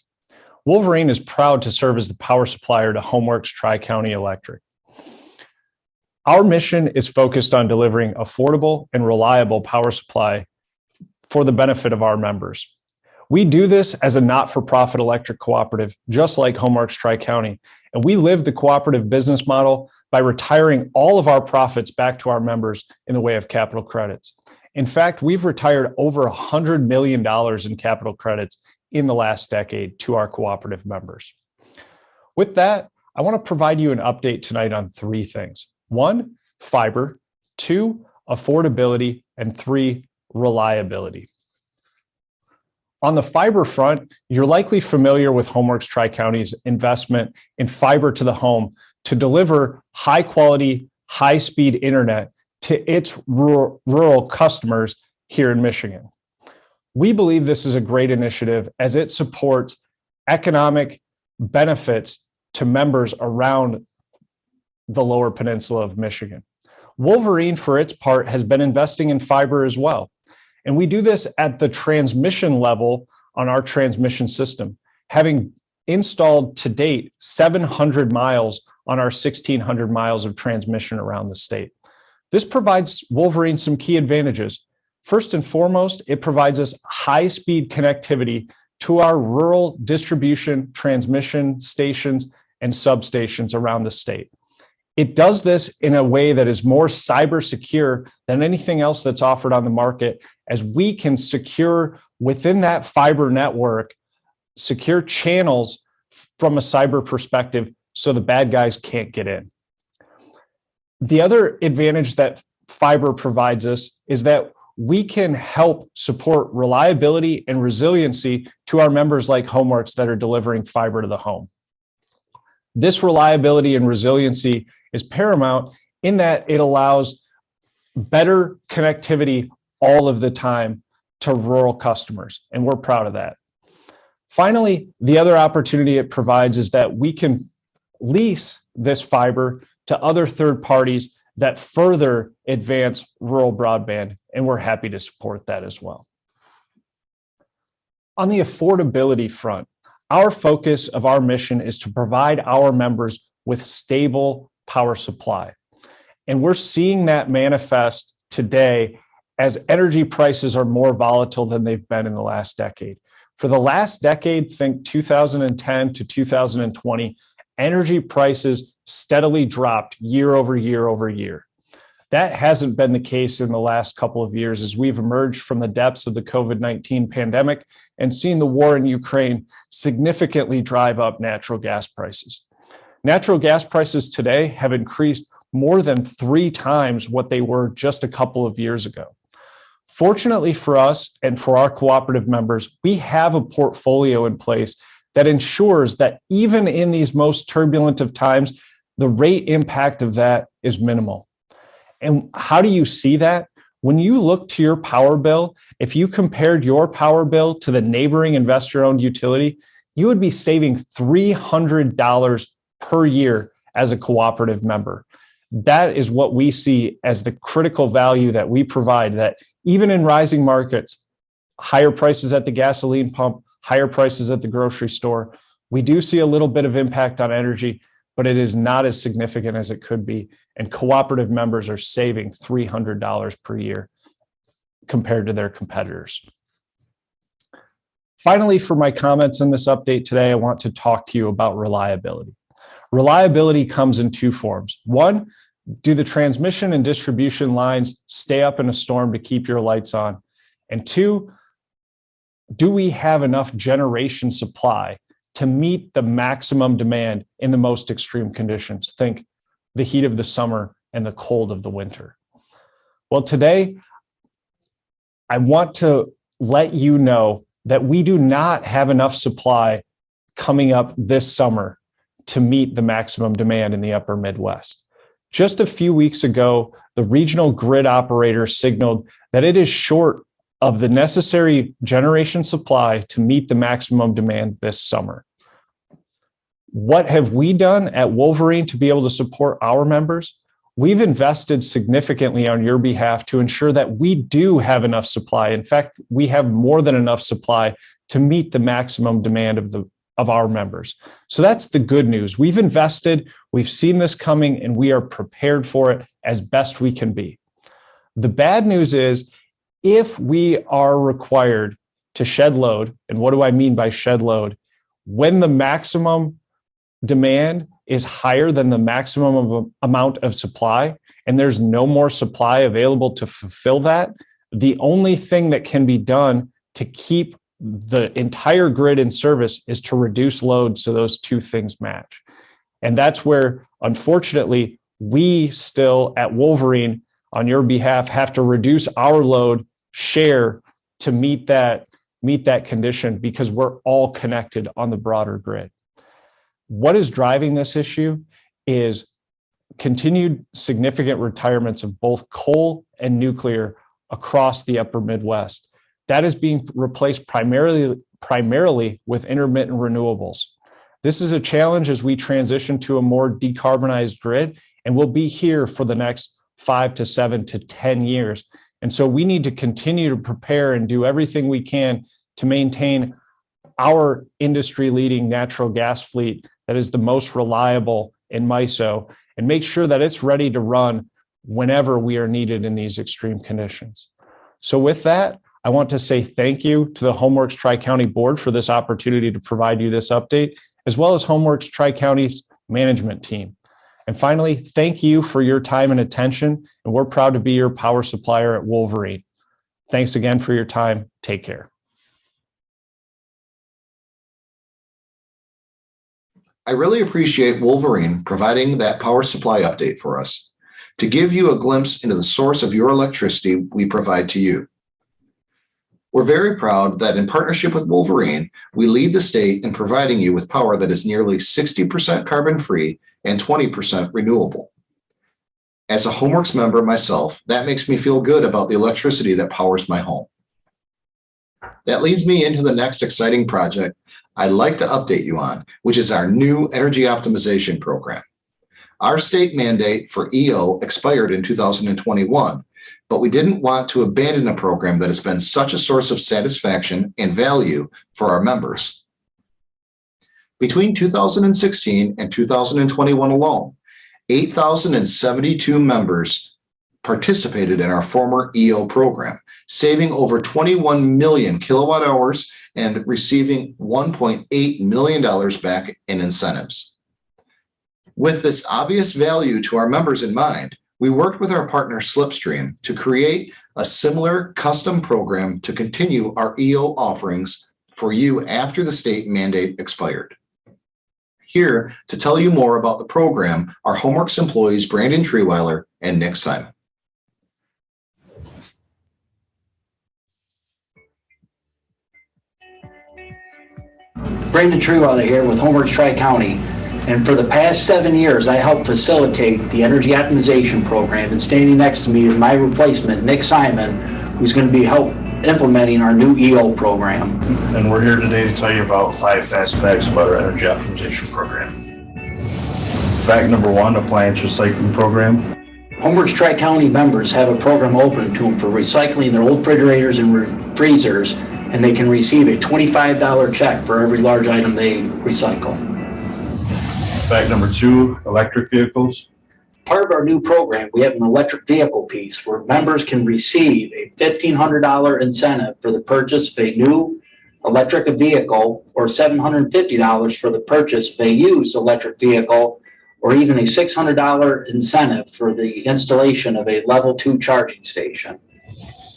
Wolverine is proud to serve as the power supplier to Homeworks Tri-County Electric. Our mission is focused on delivering affordable and reliable power supply for the benefit of our members. We do this as a not-for-profit electric cooperative, just like Homeworks Tri-County, and we live the cooperative business model by retiring all of our profits back to our members in the way of capital credits. In fact, we've retired over $100 million in capital credits in the last decade to our cooperative members. With that, I want to provide you an update tonight on three things. 1, fiber. 2, affordability. And 3, reliability. On the fiber front, you're likely familiar with Homeworks Tri-County's investment in fiber to the home to deliver high quality, high speed internet to its rural customers here in Michigan. We believe this is a great initiative as it supports economic benefits to members around the lower peninsula of Michigan. Wolverine, for its part, has been investing in fiber as well. And we do this at the transmission level on our transmission system, having installed to date 700 miles on our 1,600 miles of transmission around the state. This provides Wolverine some key advantages. First and foremost, it provides us high-speed connectivity to our rural distribution, transmission stations, and substations around the state. It does this in a way that is more cyber secure than anything else that's offered on the market, as we can secure within that fiber network, secure channels from a cyber perspective so the bad guys can't get in. The other advantage that fiber provides us is that we can help support reliability and resiliency to our members like HomeWorks that are delivering fiber to the home. This reliability and resiliency is paramount in that it allows better connectivity all of the time to rural customers, and we're proud of that. Finally, the other opportunity it provides is that we can lease this fiber to other third parties that further advance rural broadband, and we're happy to support that as well. On the affordability front, our focus of our mission is to provide our members with stable power supply. And we're seeing that manifest today as energy prices are more volatile than they've been in the last decade. For the last decade, think 2010 to 2020, energy prices steadily dropped year over year over year. That hasn't been the case in the last couple of years as we've emerged from the depths of the COVID-19 pandemic and seen the war in Ukraine significantly drive up natural gas prices. Natural gas prices today have increased more than 3 times what they were just a couple of years ago. Fortunately for us and for our cooperative members, we have a portfolio in place that ensures that even in these most turbulent of times, the rate impact of that is minimal. And how do you see that? When you look to your power bill, if you compared your power bill to the neighboring investor-owned utility, you would be saving $300 per year as a cooperative member. That is what we see as the critical value that we provide, that even in rising markets, higher prices at the gasoline pump, higher prices at the grocery store, we do see a little bit of impact on energy, but it is not as significant as it could be. And cooperative members are saving $300 per year compared to their competitors. Finally, for my comments in this update today, I want to talk to you about reliability. Reliability comes in 2 forms. 1, do the transmission and distribution lines stay up in a storm to keep your lights on? And 2, do we have enough generation supply to meet the maximum demand in the most extreme conditions? Think the heat of the summer and the cold of the winter. Well, today, I want to let you know that we do not have enough supply coming up this summer to meet the maximum demand in the upper Midwest. Just a few weeks ago, the regional grid operator signaled that it is short of the necessary generation supply to meet the maximum demand this summer. What have we done at Wolverine to be able to support our members? We've invested significantly on your behalf to ensure that we do have enough supply. In fact, we have more than enough supply to meet the maximum demand of our members. So that's the good news. We've invested, we've seen this coming, and we are prepared for it as best we can be. The bad news is, if we are required to shed load, and what do I mean by shed load? When the maximum demand is higher than the maximum amount of supply, and there's no more supply available to fulfill that, the only thing that can be done to keep the entire grid in service is to reduce load so those 2 things match. And that's where, unfortunately, we still at Wolverine, on your behalf, have to reduce our load share to meet that condition, because we're all connected on the broader grid. What is driving this issue is continued significant retirements of both coal and nuclear across the upper Midwest. That is being replaced primarily with intermittent renewables. This is a challenge as we transition to a more decarbonized grid, and we'll be here for the next 5 to 7 to 10 years. And so we need to continue to prepare and do everything we can to maintain our industry-leading natural gas fleet that is the most reliable in MISO, and make sure that it's ready to run whenever we are needed in these extreme conditions. So with that, I want to say thank you to the HomeWorks Tri-County Board for this opportunity to provide you this update, as well as HomeWorks Tri-County's management team. And finally, thank you for your time and attention, and we're proud to be your power supplier at Wolverine. Thanks again for your time. Take care. I really appreciate Wolverine providing that power supply update for us. to give you a glimpse into the source of your electricity we provide to you. We're very proud that in partnership with Wolverine, we lead the state in providing you with power that is nearly 60% carbon-free and 20% renewable. As a HomeWorks member myself, that makes me feel good about the electricity that powers my home. That leads me into the next exciting project I'd like to update you on, which is our new energy optimization program. Our state mandate for EO expired in 2021, but we didn't want to abandon a program that has been such a source of satisfaction and value for our members. Between 2016 and 2021 alone, 8,072 members participated in our former EO program, saving over 21 million kilowatt hours and receiving $1.8 million back in incentives. With this obvious value to our members in mind, we worked with our partner Slipstream to create a similar custom program to continue our EO offerings for you after the state mandate expired. Here to tell you more about the program are HomeWorks employees Brandon Treeweiler and Nick Simon. Brandon Treeweiler here with HomeWorks Tri-County. And for the past 7 years, I helped facilitate the energy optimization program. And standing next to me is my replacement, Nick Simon, who's going to be implementing our new EO program. And we're here today to tell you about 5 fast facts about our energy optimization program. Fact number 1, appliance recycling program. HomeWorks Tri-County members have a program open to them for recycling their old refrigerators and freezers, and they can receive a $25 check for every large item they recycle. Fact number 2, electric vehicles. Part of our new program, we have an electric vehicle piece where members can receive a $1,500 incentive for the purchase of a new electric vehicle, or $750 for the purchase of a used electric vehicle, or even a $600 incentive for the installation of a level 2 charging station.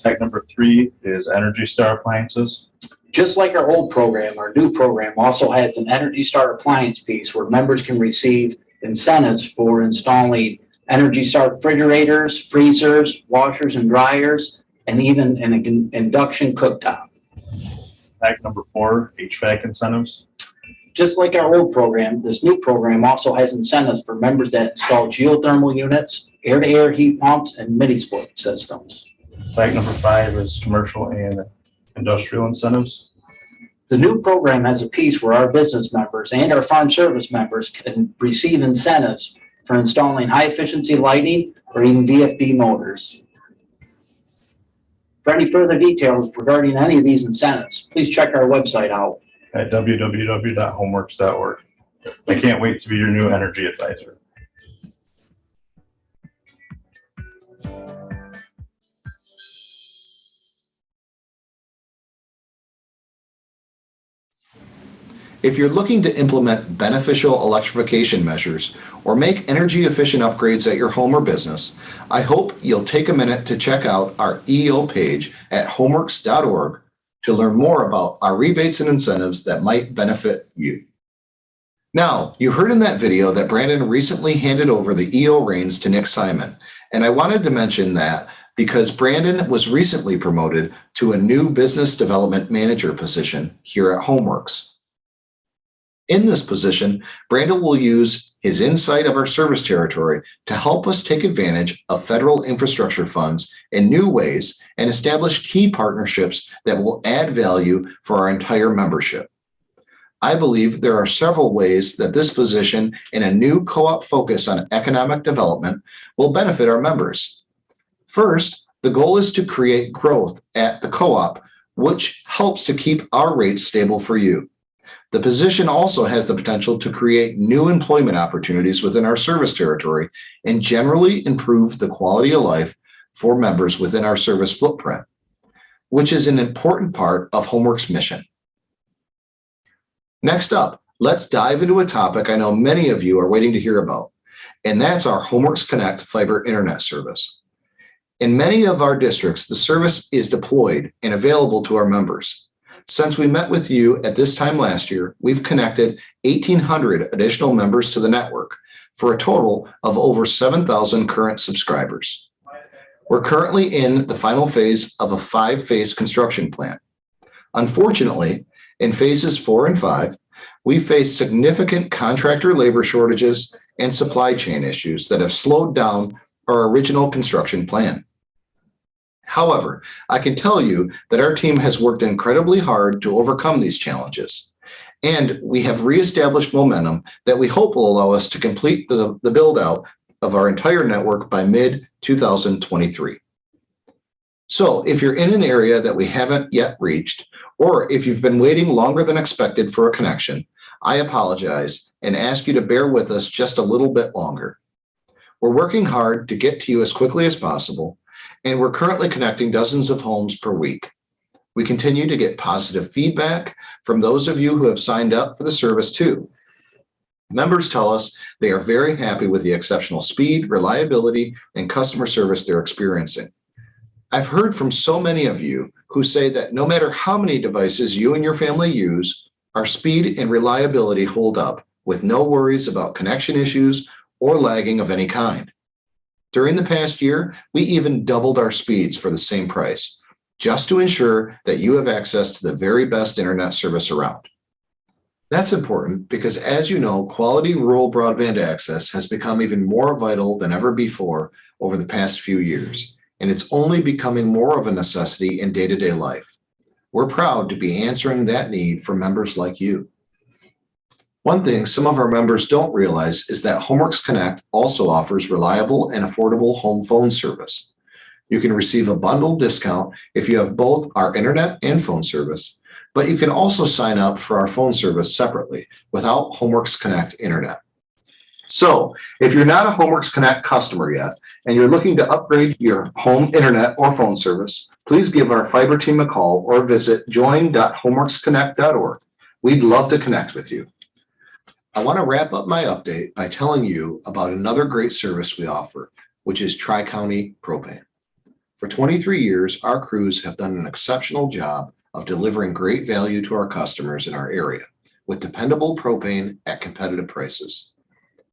Fact number 3 is Energy Star appliances. Just like our old program, our new program also has an Energy Star appliance piece where members can receive incentives for installing Energy Star refrigerators, freezers, washers and dryers, and even an induction cooktop. Fact number 4, HVAC incentives. Just like our old program, this new program also has incentives for members that install geothermal units, air-to-air heat pumps, and mini-split systems. Fact number 5 is commercial and industrial incentives. The new program has a piece where our business members and our farm service members can receive incentives for installing high-efficiency lighting or even VFD motors. For any further details regarding any of these incentives, please check our website out at www.homeworks.org. I can't wait to be your new energy advisor. If you're looking to implement beneficial electrification measures or make energy efficient upgrades at your home or business, I hope you'll take a minute to check out our EO page at homeworks.org to learn more about our rebates and incentives that might benefit you. Now, you heard in that video that Brandon recently handed over the EO reins to Nick Simon, and I wanted to mention that because Brandon was recently promoted to a new business development manager position here at HomeWorks. In this position, Brandon will use his insight of our service territory to help us take advantage of federal infrastructure funds in new ways and establish key partnerships that will add value for our entire membership. I believe there are several ways that this position and a new co-op focus on economic development will benefit our members. First, the goal is to create growth at the co-op, which helps to keep our rates stable for you. The position also has the potential to create new employment opportunities within our service territory and generally improve the quality of life for members within our service footprint, which is an important part of HomeWorks' mission. Next up, let's dive into a topic I know many of you are waiting to hear about, and that's our HomeWorks Connect fiber internet service. In many of our districts, the service is deployed and available to our members. Since we met with you at this time last year, we've connected 1,800 additional members to the network, for a total of over 7,000 current subscribers. We're currently in the final phase of a 5-phase construction plan. Unfortunately, in phases 4 and 5, we face significant contractor labor shortages and supply chain issues that have slowed down our original construction plan. However, I can tell you that our team has worked incredibly hard to overcome these challenges, and we have reestablished momentum that we hope will allow us to complete the build out of our entire network by mid-2023. So if you're in an area that we haven't yet reached, or if you've been waiting longer than expected for a connection, I apologize and ask you to bear with us just a little bit longer. We're working hard to get to you as quickly as possible, and we're currently connecting dozens of homes per week. We continue to get positive feedback from those of you who have signed up for the service too. Members tell us they are very happy with the exceptional speed, reliability, and customer service they're experiencing. I've heard from so many of you who say that no matter how many devices you and your family use, our speed and reliability hold up with no worries about connection issues or lagging of any kind. During the past year, we even doubled our speeds for the same price, just to ensure that you have access to the very best internet service around. That's important because, as you know, quality rural broadband access has become even more vital than ever before over the past few years, and it's only becoming more of a necessity in day-to-day life. We're proud to be answering that need for members like you. One thing some of our members don't realize is that Homeworks Connect also offers reliable and affordable home phone service. You can receive a bundle discount if you have both our internet and phone service, but you can also sign up for our phone service separately without Homeworks Connect internet. So if you're not a Homeworks Connect customer yet, and you're looking to upgrade your home internet or phone service, please give our fiber team a call or visit join.homeworksconnect.org. We'd love to connect with you. I want to wrap up my update by telling you about another great service we offer, which is Tri-County Propane. For 23 years, our crews have done an exceptional job of delivering great value to our customers in our area with dependable propane at competitive prices.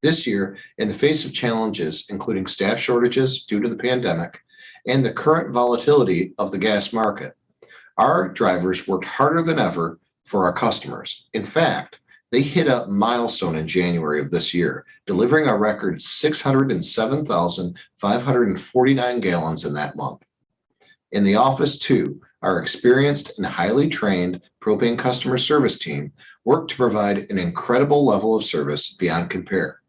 This year, in the face of challenges, including staff shortages due to the pandemic and the current volatility of the gas market, our drivers worked harder than ever for our customers. In fact, they hit a milestone in January of this year, delivering a record 607,549 gallons in that month. In the office, too, our experienced and highly trained propane customer service team worked to provide an incredible level of service beyond compare.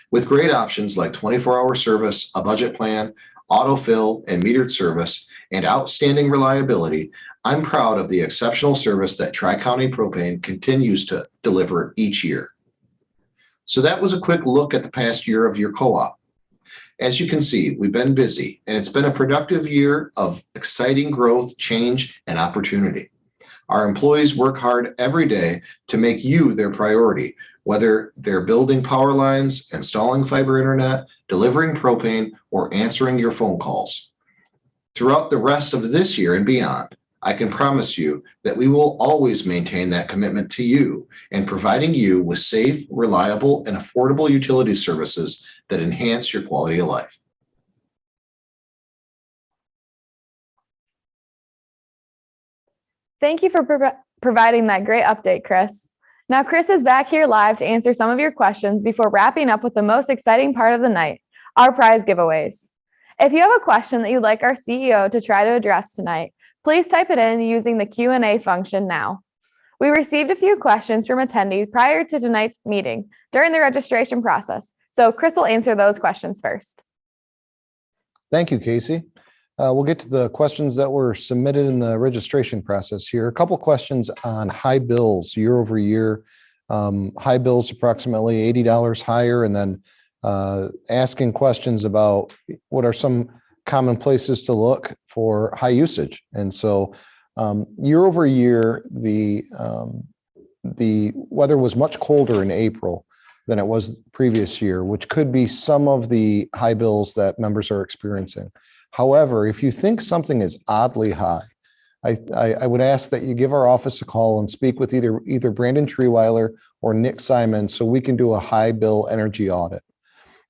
With great options like 24-hour service, a budget plan, autofill, and metered service, and outstanding reliability, I'm proud of the exceptional service that Tri-County Propane continues to deliver each year. So that was a quick look at the past year of your co-op. As you can see, we've been busy, and it's been a productive year of exciting growth, change, and opportunity. Our employees work hard every day to make you their priority, whether they're building power lines, installing fiber internet, delivering propane, or answering your phone calls. Throughout the rest of this year and beyond, I can promise you that we will always maintain that commitment to you and providing you with safe, reliable, and affordable utility services that enhance your quality of life. Thank you for providing that great update, Chris. Now, Chris is back here live to answer some of your questions before wrapping up with the most exciting part of the night, our prize giveaways. If you have a question that you'd like our CEO to try to address tonight, please type it in using the Q&A function now. We received a few questions from attendees prior to tonight's meeting during the registration process, so Chris will answer those questions first. Thank you, Casey. We'll get to the questions that were submitted in the registration process here. A couple questions on high bills year over year. High bills approximately $80 higher, and then asking questions about what are some common places to look for high usage. And so year over year, the weather was much colder in April than it was the previous year, which could be some of the high bills that members are experiencing. However, if you think something is oddly high, I would ask that you give our office a call and speak with either Brandon Treeweiler or Nick Simon so we can do a high bill energy audit.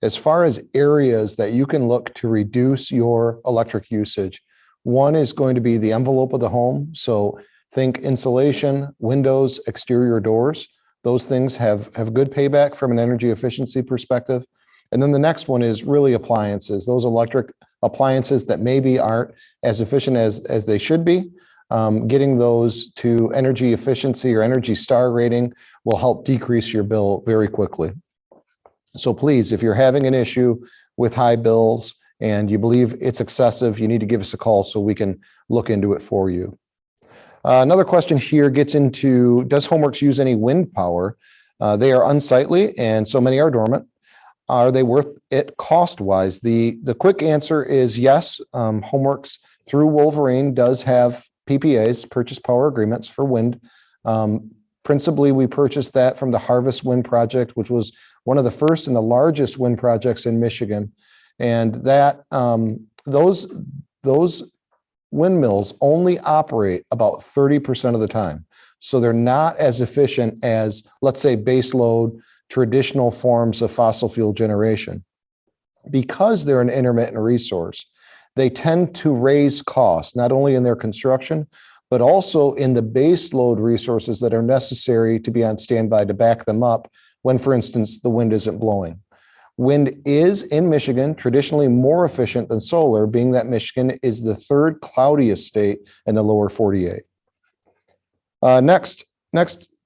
As far as areas that you can look to reduce your electric usage, one is going to be the envelope of the home. So think insulation, windows, exterior doors. Those things have good payback from an energy efficiency perspective. And then the next one is really appliances, those electric appliances that maybe aren't as efficient as they should be. Getting those to energy efficiency or Energy Star rating will help decrease your bill very quickly. So please, if you're having an issue with high bills and you believe it's excessive, you need to give us a call so we can look into it for you. Another question here gets into, does Homeworks use any wind power? They are unsightly and so many are dormant. Are they worth it cost-wise? The quick answer is yes. Homeworks through Wolverine does have PPAs, purchase power agreements for wind. Principally, we purchased that from the Harvest Wind Project, which was one of the first and the largest wind projects in Michigan. And that those windmills only operate about 30% of the time. So they're not as efficient as, let's say, baseload traditional forms of fossil fuel generation. Because they're an intermittent resource, they tend to raise costs, not only in their construction, but also in the base load resources that are necessary to be on standby to back them up when, for instance, the wind isn't blowing. Wind is, in Michigan, traditionally more efficient than solar, being that Michigan is the third cloudiest state in the lower 48. Next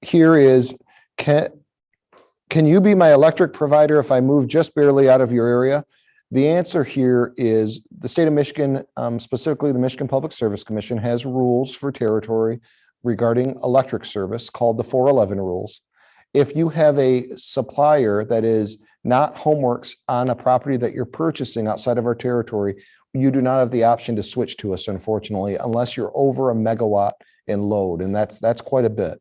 here is, can you be my electric provider if I move just barely out of your area? The answer here is the state of Michigan, specifically the Michigan Public Service Commission, has rules for territory regarding electric service called the 411 rules. If you have a supplier that is not Homeworks on a property that you're purchasing outside of our territory, you do not have the option to switch to us, unfortunately, unless you're over a megawatt in load, and that's quite a bit.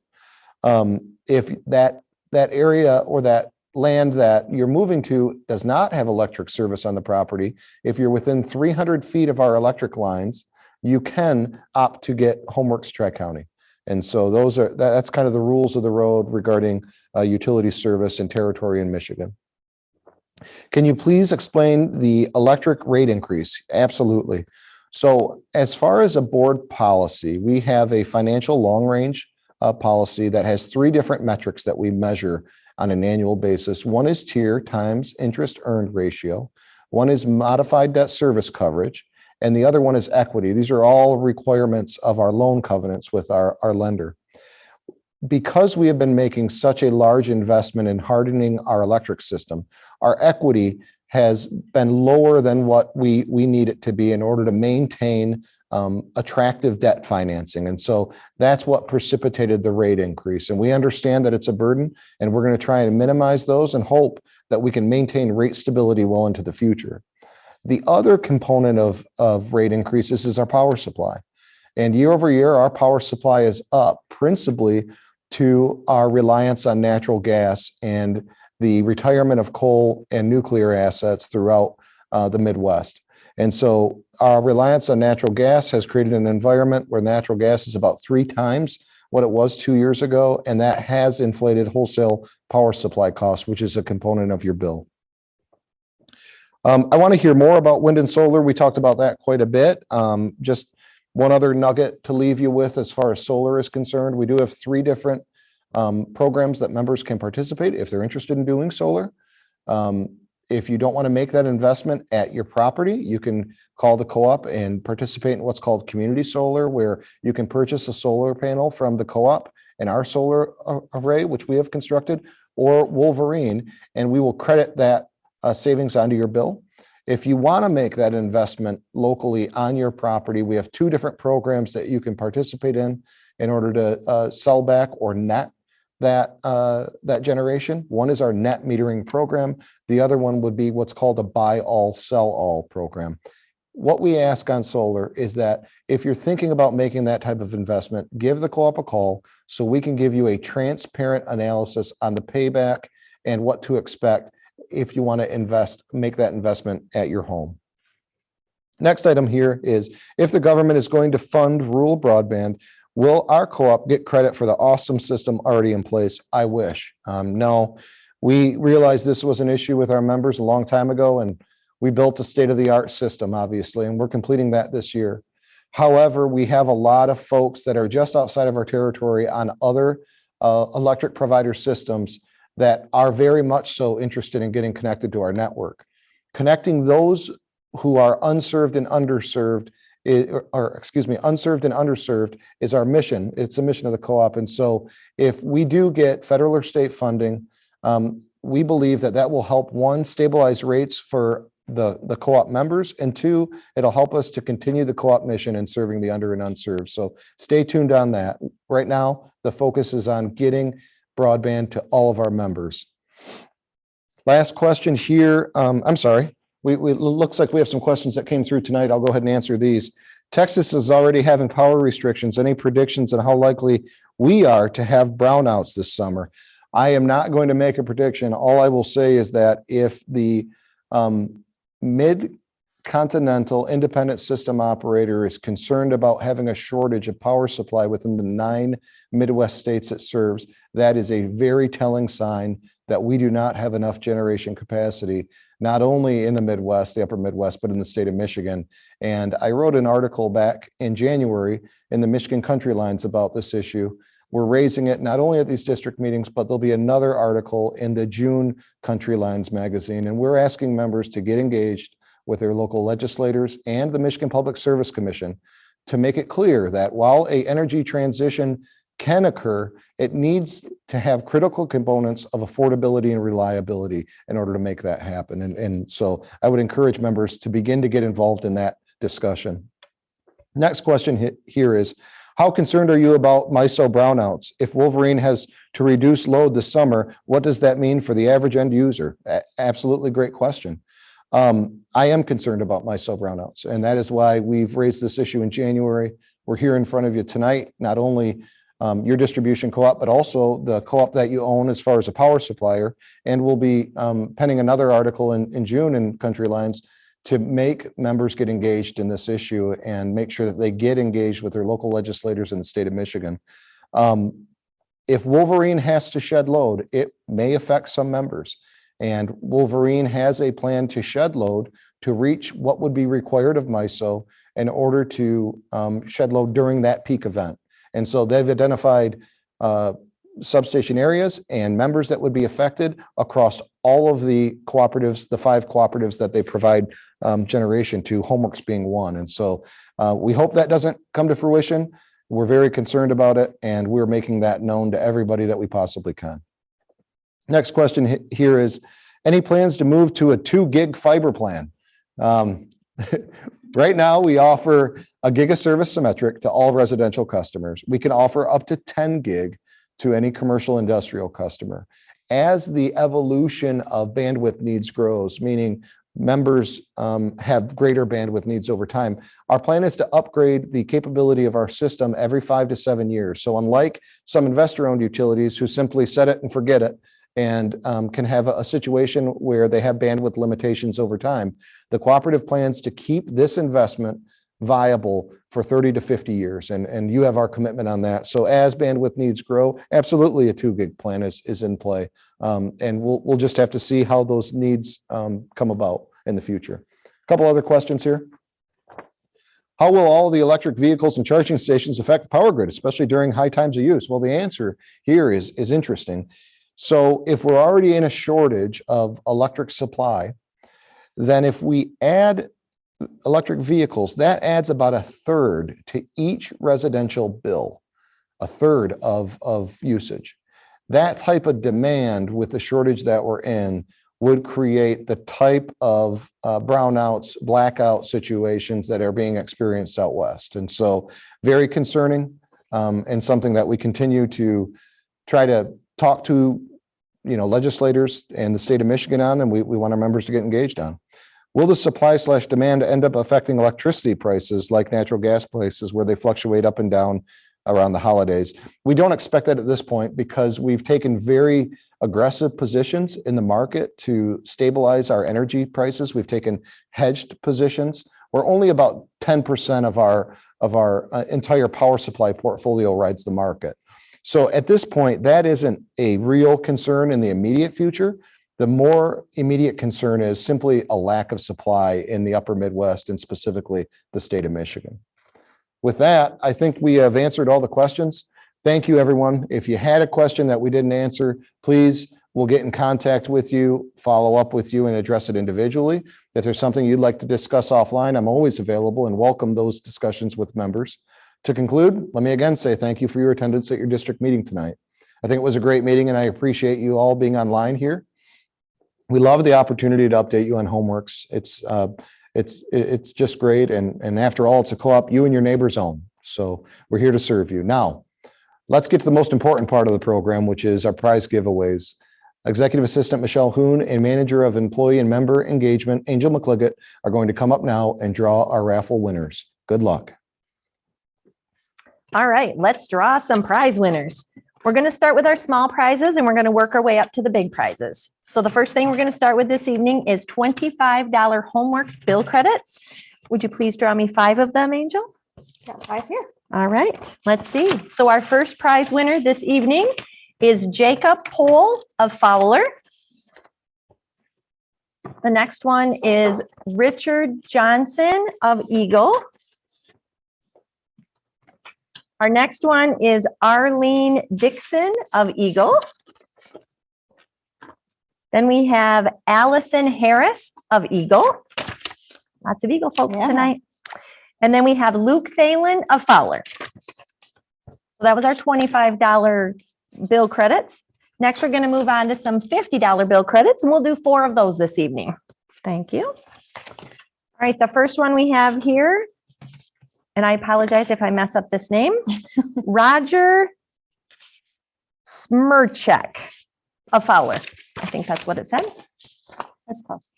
If that area or that land that you're moving to does not have electric service on the property, if you're within 300 feet of our electric lines, you can opt to get Homeworks Tri-County. And so that's kind of the rules of the road regarding utility service and territory in Michigan. Can you please explain the electric rate increase? Absolutely. So as far as a board policy, we have a financial long range policy that has 3 different metrics that we measure on an annual basis. One is tier times interest earned ratio. One is modified debt service coverage. And the other one is equity. These are all requirements of our loan covenants with our lender. Because we have been making such a large investment in hardening our electric system, our equity has been lower than what we need it to be in order to maintain attractive debt financing. And so that's what precipitated the rate increase. And we understand that it's a burden, and we're going to try and minimize those and hope that we can maintain rate stability well into the future. The other component of rate increases is our power supply. And year over year, our power supply is up principally to our reliance on natural gas and the retirement of coal and nuclear assets throughout the Midwest. And so our reliance on natural gas has created an environment where natural gas is about 3 times what it was 2 years ago, and that has inflated wholesale power supply costs, which is a component of your bill. I want to hear more about wind and solar. We talked about that quite a bit. Just one other nugget to leave you with as far as solar is concerned. We do have 3 different programs that members can participate if they're interested in doing solar. If you don't want to make that investment at your property, you can call the co-op and participate in what's called community solar, where you can purchase a solar panel from the co-op and our solar array, which we have constructed, or Wolverine, and we will credit that savings onto your bill. If you want to make that investment locally on your property, we have 2 different programs that you can participate in order to sell back or net that generation. One is our net metering program. The other one would be what's called a buy all, sell all program. What we ask on solar is that if you're thinking about making that type of investment, give the co-op a call so we can give you a transparent analysis on the payback and what to expect if you want to make that investment at your home. Next item here is, if the government is going to fund rural broadband, will our co-op get credit for the awesome system already in place? I wish. No, we realized this was an issue with our members a long time ago, and we built a state-of-the-art system, obviously, and we're completing that this year. However, we have a lot of folks that are just outside of our territory on other electric provider systems that are very much so interested in getting connected to our network. Connecting those who are unserved and underserved, unserved and underserved is our mission. It's a mission of the co-op. And so if we do get federal or state funding, we believe that that will help, one, stabilize rates for the co-op members, and two, it'll help us to continue the co-op mission in serving the under and unserved. So stay tuned on that. Right now, the focus is on getting broadband to all of our members. Last question here. I'm sorry. We looks like we have some questions that came through tonight. I'll go ahead and answer these. Texas is already having power restrictions. Any predictions on how likely we are to have brownouts this summer? I am not going to make a prediction. All I will say is that if the mid-continental independent system operator is concerned about having a shortage of power supply within the 9 Midwest states it serves, that is a very telling sign that we do not have enough generation capacity, not only in the Midwest, the upper Midwest, but in the state of Michigan. And I wrote an article back in January in the Michigan Country Lines about this issue. We're raising it not only at these district meetings, but there'll be another article in the June Country Lines magazine. And we're asking members to get engaged with their local legislators and the Michigan Public Service Commission to make it clear that while an energy transition can occur, it needs to have critical components of affordability and reliability in order to make that happen. And so I would encourage members to begin to get involved in that discussion. Next question here is, how concerned are you about MISO brownouts? If Wolverine has to reduce load this summer, what does that mean for the average end user? Absolutely great question. I am concerned about MISO brownouts, and that is why we've raised this issue in January. We're here in front of you tonight, not only your distribution co-op, but also the co-op that you own as far as a power supplier. And we'll be penning another article in June in Country Lines to make members get engaged in this issue and make sure that they get engaged with their local legislators in the state of Michigan. If Wolverine has to shed load, it may affect some members. And Wolverine has a plan to shed load to reach what would be required of MISO in order to shed load during that peak event. And so they've identified substation areas and members that would be affected across all of the cooperatives, the 5 cooperatives that they provide generation to, Homeworks being one. And so we hope that doesn't come to fruition. We're very concerned about it, and we're making that known to everybody that we possibly can. Next question here is, any plans to move to a 2 gig fiber plan? Right now, we offer a gig of service symmetric to all residential customers. We can offer up to 10 gig to any commercial industrial customer. As the evolution of bandwidth needs grows, meaning members have greater bandwidth needs over time, our plan is to upgrade the capability of our system every 5 to 7 years. So unlike some investor-owned utilities who simply set it and forget it, and can have a situation where they have bandwidth limitations over time, the cooperative plans to keep this investment viable for 30 to 50 years. And you have our commitment on that. So as bandwidth needs grow, absolutely a 2 gig plan is in play. And we'll just have to see how those needs come about in the future. A couple other questions here. How will all the electric vehicles and charging stations affect the power grid, especially during high times of use? Well, the answer here is interesting. So if we're already in a shortage of electric supply, then if we add electric vehicles, that adds about 1/3 to each residential bill, 1/3 of usage. That type of demand with the shortage that we're in would create the type of brownouts, blackout situations that are being experienced out west. And so very concerning, and something that we continue to try to talk to legislators and the state of Michigan on, and we want our members to get engaged on. Will the supply/demand end up affecting electricity prices like natural gas prices, where they fluctuate up and down around the holidays? We don't expect that at this point, because we've taken very aggressive positions in the market to stabilize our energy prices. We've taken hedged positions. We're only about 10% of our entire power supply portfolio rides the market. So at this point, that isn't a real concern in the immediate future. The more immediate concern is simply a lack of supply in the upper Midwest and specifically the state of Michigan. With that, I think we have answered all the questions. Thank you, everyone. If you had a question that we didn't answer, please, we'll get in contact with you, follow up with you, and address it individually. If there's something you'd like to discuss offline, I'm always available and welcome those discussions with members. To conclude, let me again say thank you for your attendance at your district meeting tonight. I think it was a great meeting and I appreciate you all being online here. We love the opportunity to update you on Homeworks. It's just great. And after all, it's a co-op you and your neighbors own. So we're here to serve you. Now, let's get to the most important part of the program, which is our prize giveaways. Executive Assistant Michelle Hoon and Manager of Employee and Member Engagement, Angel McCliggett, are going to come up now and draw our raffle winners. Good luck. All right, let's draw some prize winners. We're going to start with our small prizes and we're going to work our way up to the big prizes. So the first thing we're going to start with this evening is $25 Homeworks bill credits. Would you please draw me 5 of them, Angel? Got 5 here. All right, let's see. So our first prize winner this evening is Jacob Pohl of Fowler. The next one is Richard Johnson of Eagle. Our next one is Arlene Dixon of Eagle. Then we have Allison Harris of Eagle. Lots of Eagle folks tonight. And then we have Luke Thalen of Fowler. So that was our $25 bill credits. Next, we're going to move on to some $50 bill credits, and we'll do 4 of those this evening. Thank you. All right, the first one we have here, and I apologize if I mess up this name, Roger Smirchek of Fowler. I think that's what it said. That's close.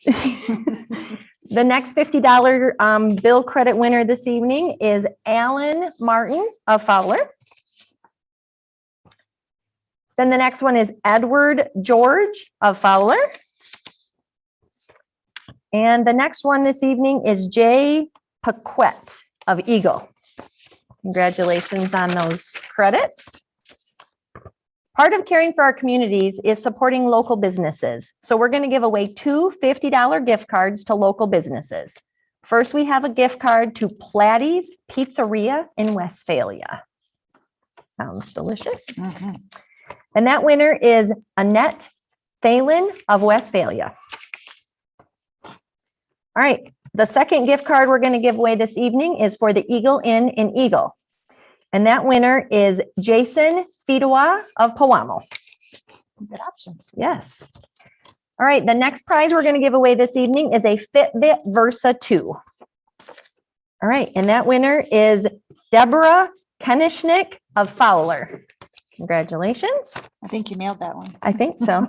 The next $50 bill credit winner this evening is Alan Martin of Fowler. Then the next one is Edward George of Fowler. And the next one this evening is Jay Paquette of Eagle. Congratulations on those credits. Part of caring for our communities is supporting local businesses. So we're going to give away 2 $50 gift cards to local businesses. First, we have a gift card to Platty's Pizzeria in Westphalia. Sounds delicious. Mhm. And that winner is Annette Thalen of Westphalia. All right, the second gift card we're going to give away this evening is for the Eagle Inn in Eagle. And that winner is Jason Fidoa of Powamo. Good options. Yes. All right, the next prize we're going to give away this evening is a Fitbit Versa 2. All right, and that winner is Deborah Kenishnik of Fowler. Congratulations. I think you nailed that one. I think so.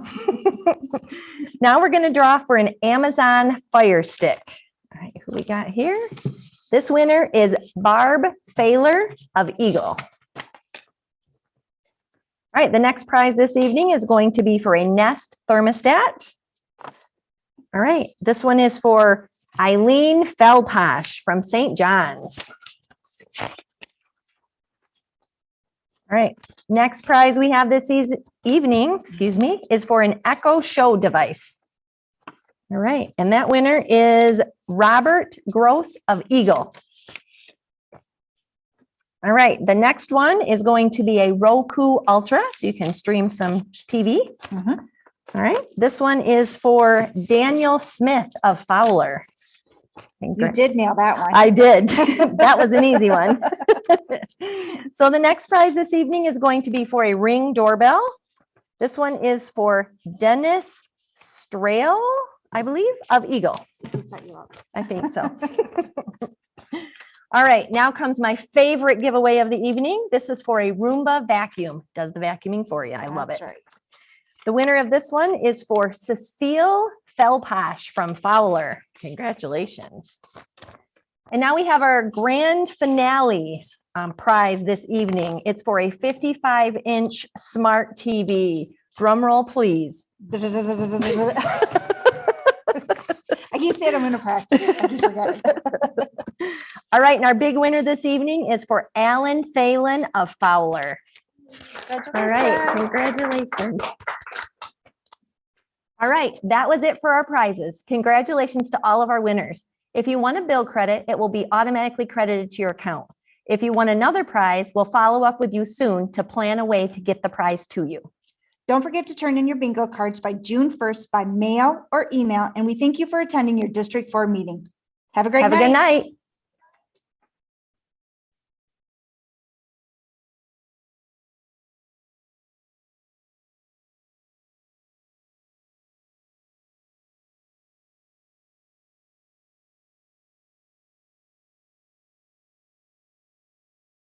Now we're going to draw for an Amazon Fire Stick. All right, who we got here? This winner is Barb Failer of Eagle. All right, the next prize this evening is going to be for a Nest thermostat. All right, this one is for Eileen Felposh from St. John's. All right, next prize we have this evening, is for an Echo Show device. All right, and that winner is Robert Gross of Eagle. All right, the next one is going to be a Roku Ultra, so you can stream some TV. Mhm. All right, this one is for Daniel Smith of Fowler. You did nail that one. I did. That was an easy one. So the next prize this evening is going to be for a Ring doorbell. This one is for Dennis Strail, I believe, of Eagle. Who set you up? I think so. All right, now comes my favorite giveaway of the evening. This is for a Roomba vacuum. Does the vacuuming for you. I love it. That's right. The winner of this one is for Cecile Felposh from Fowler. Congratulations. And now we have our grand finale prize this evening. It's for a 55-inch smart TV Drum roll, please. I keep saying I'm going to practice. I keep forgetting. All right, and our big winner this evening is for Alan Phelan of Fowler. All right, congratulations. All right, that was it for our prizes. Congratulations to all of our winners. If you want a bill credit, it will be automatically credited to your account. If you want another prize, we'll follow up with you soon to plan a way to get the prize to you. Don't forget to turn in your bingo cards by June 1st by mail or email, and we thank you for attending your District 4 meeting. Have a great night. Have a good night.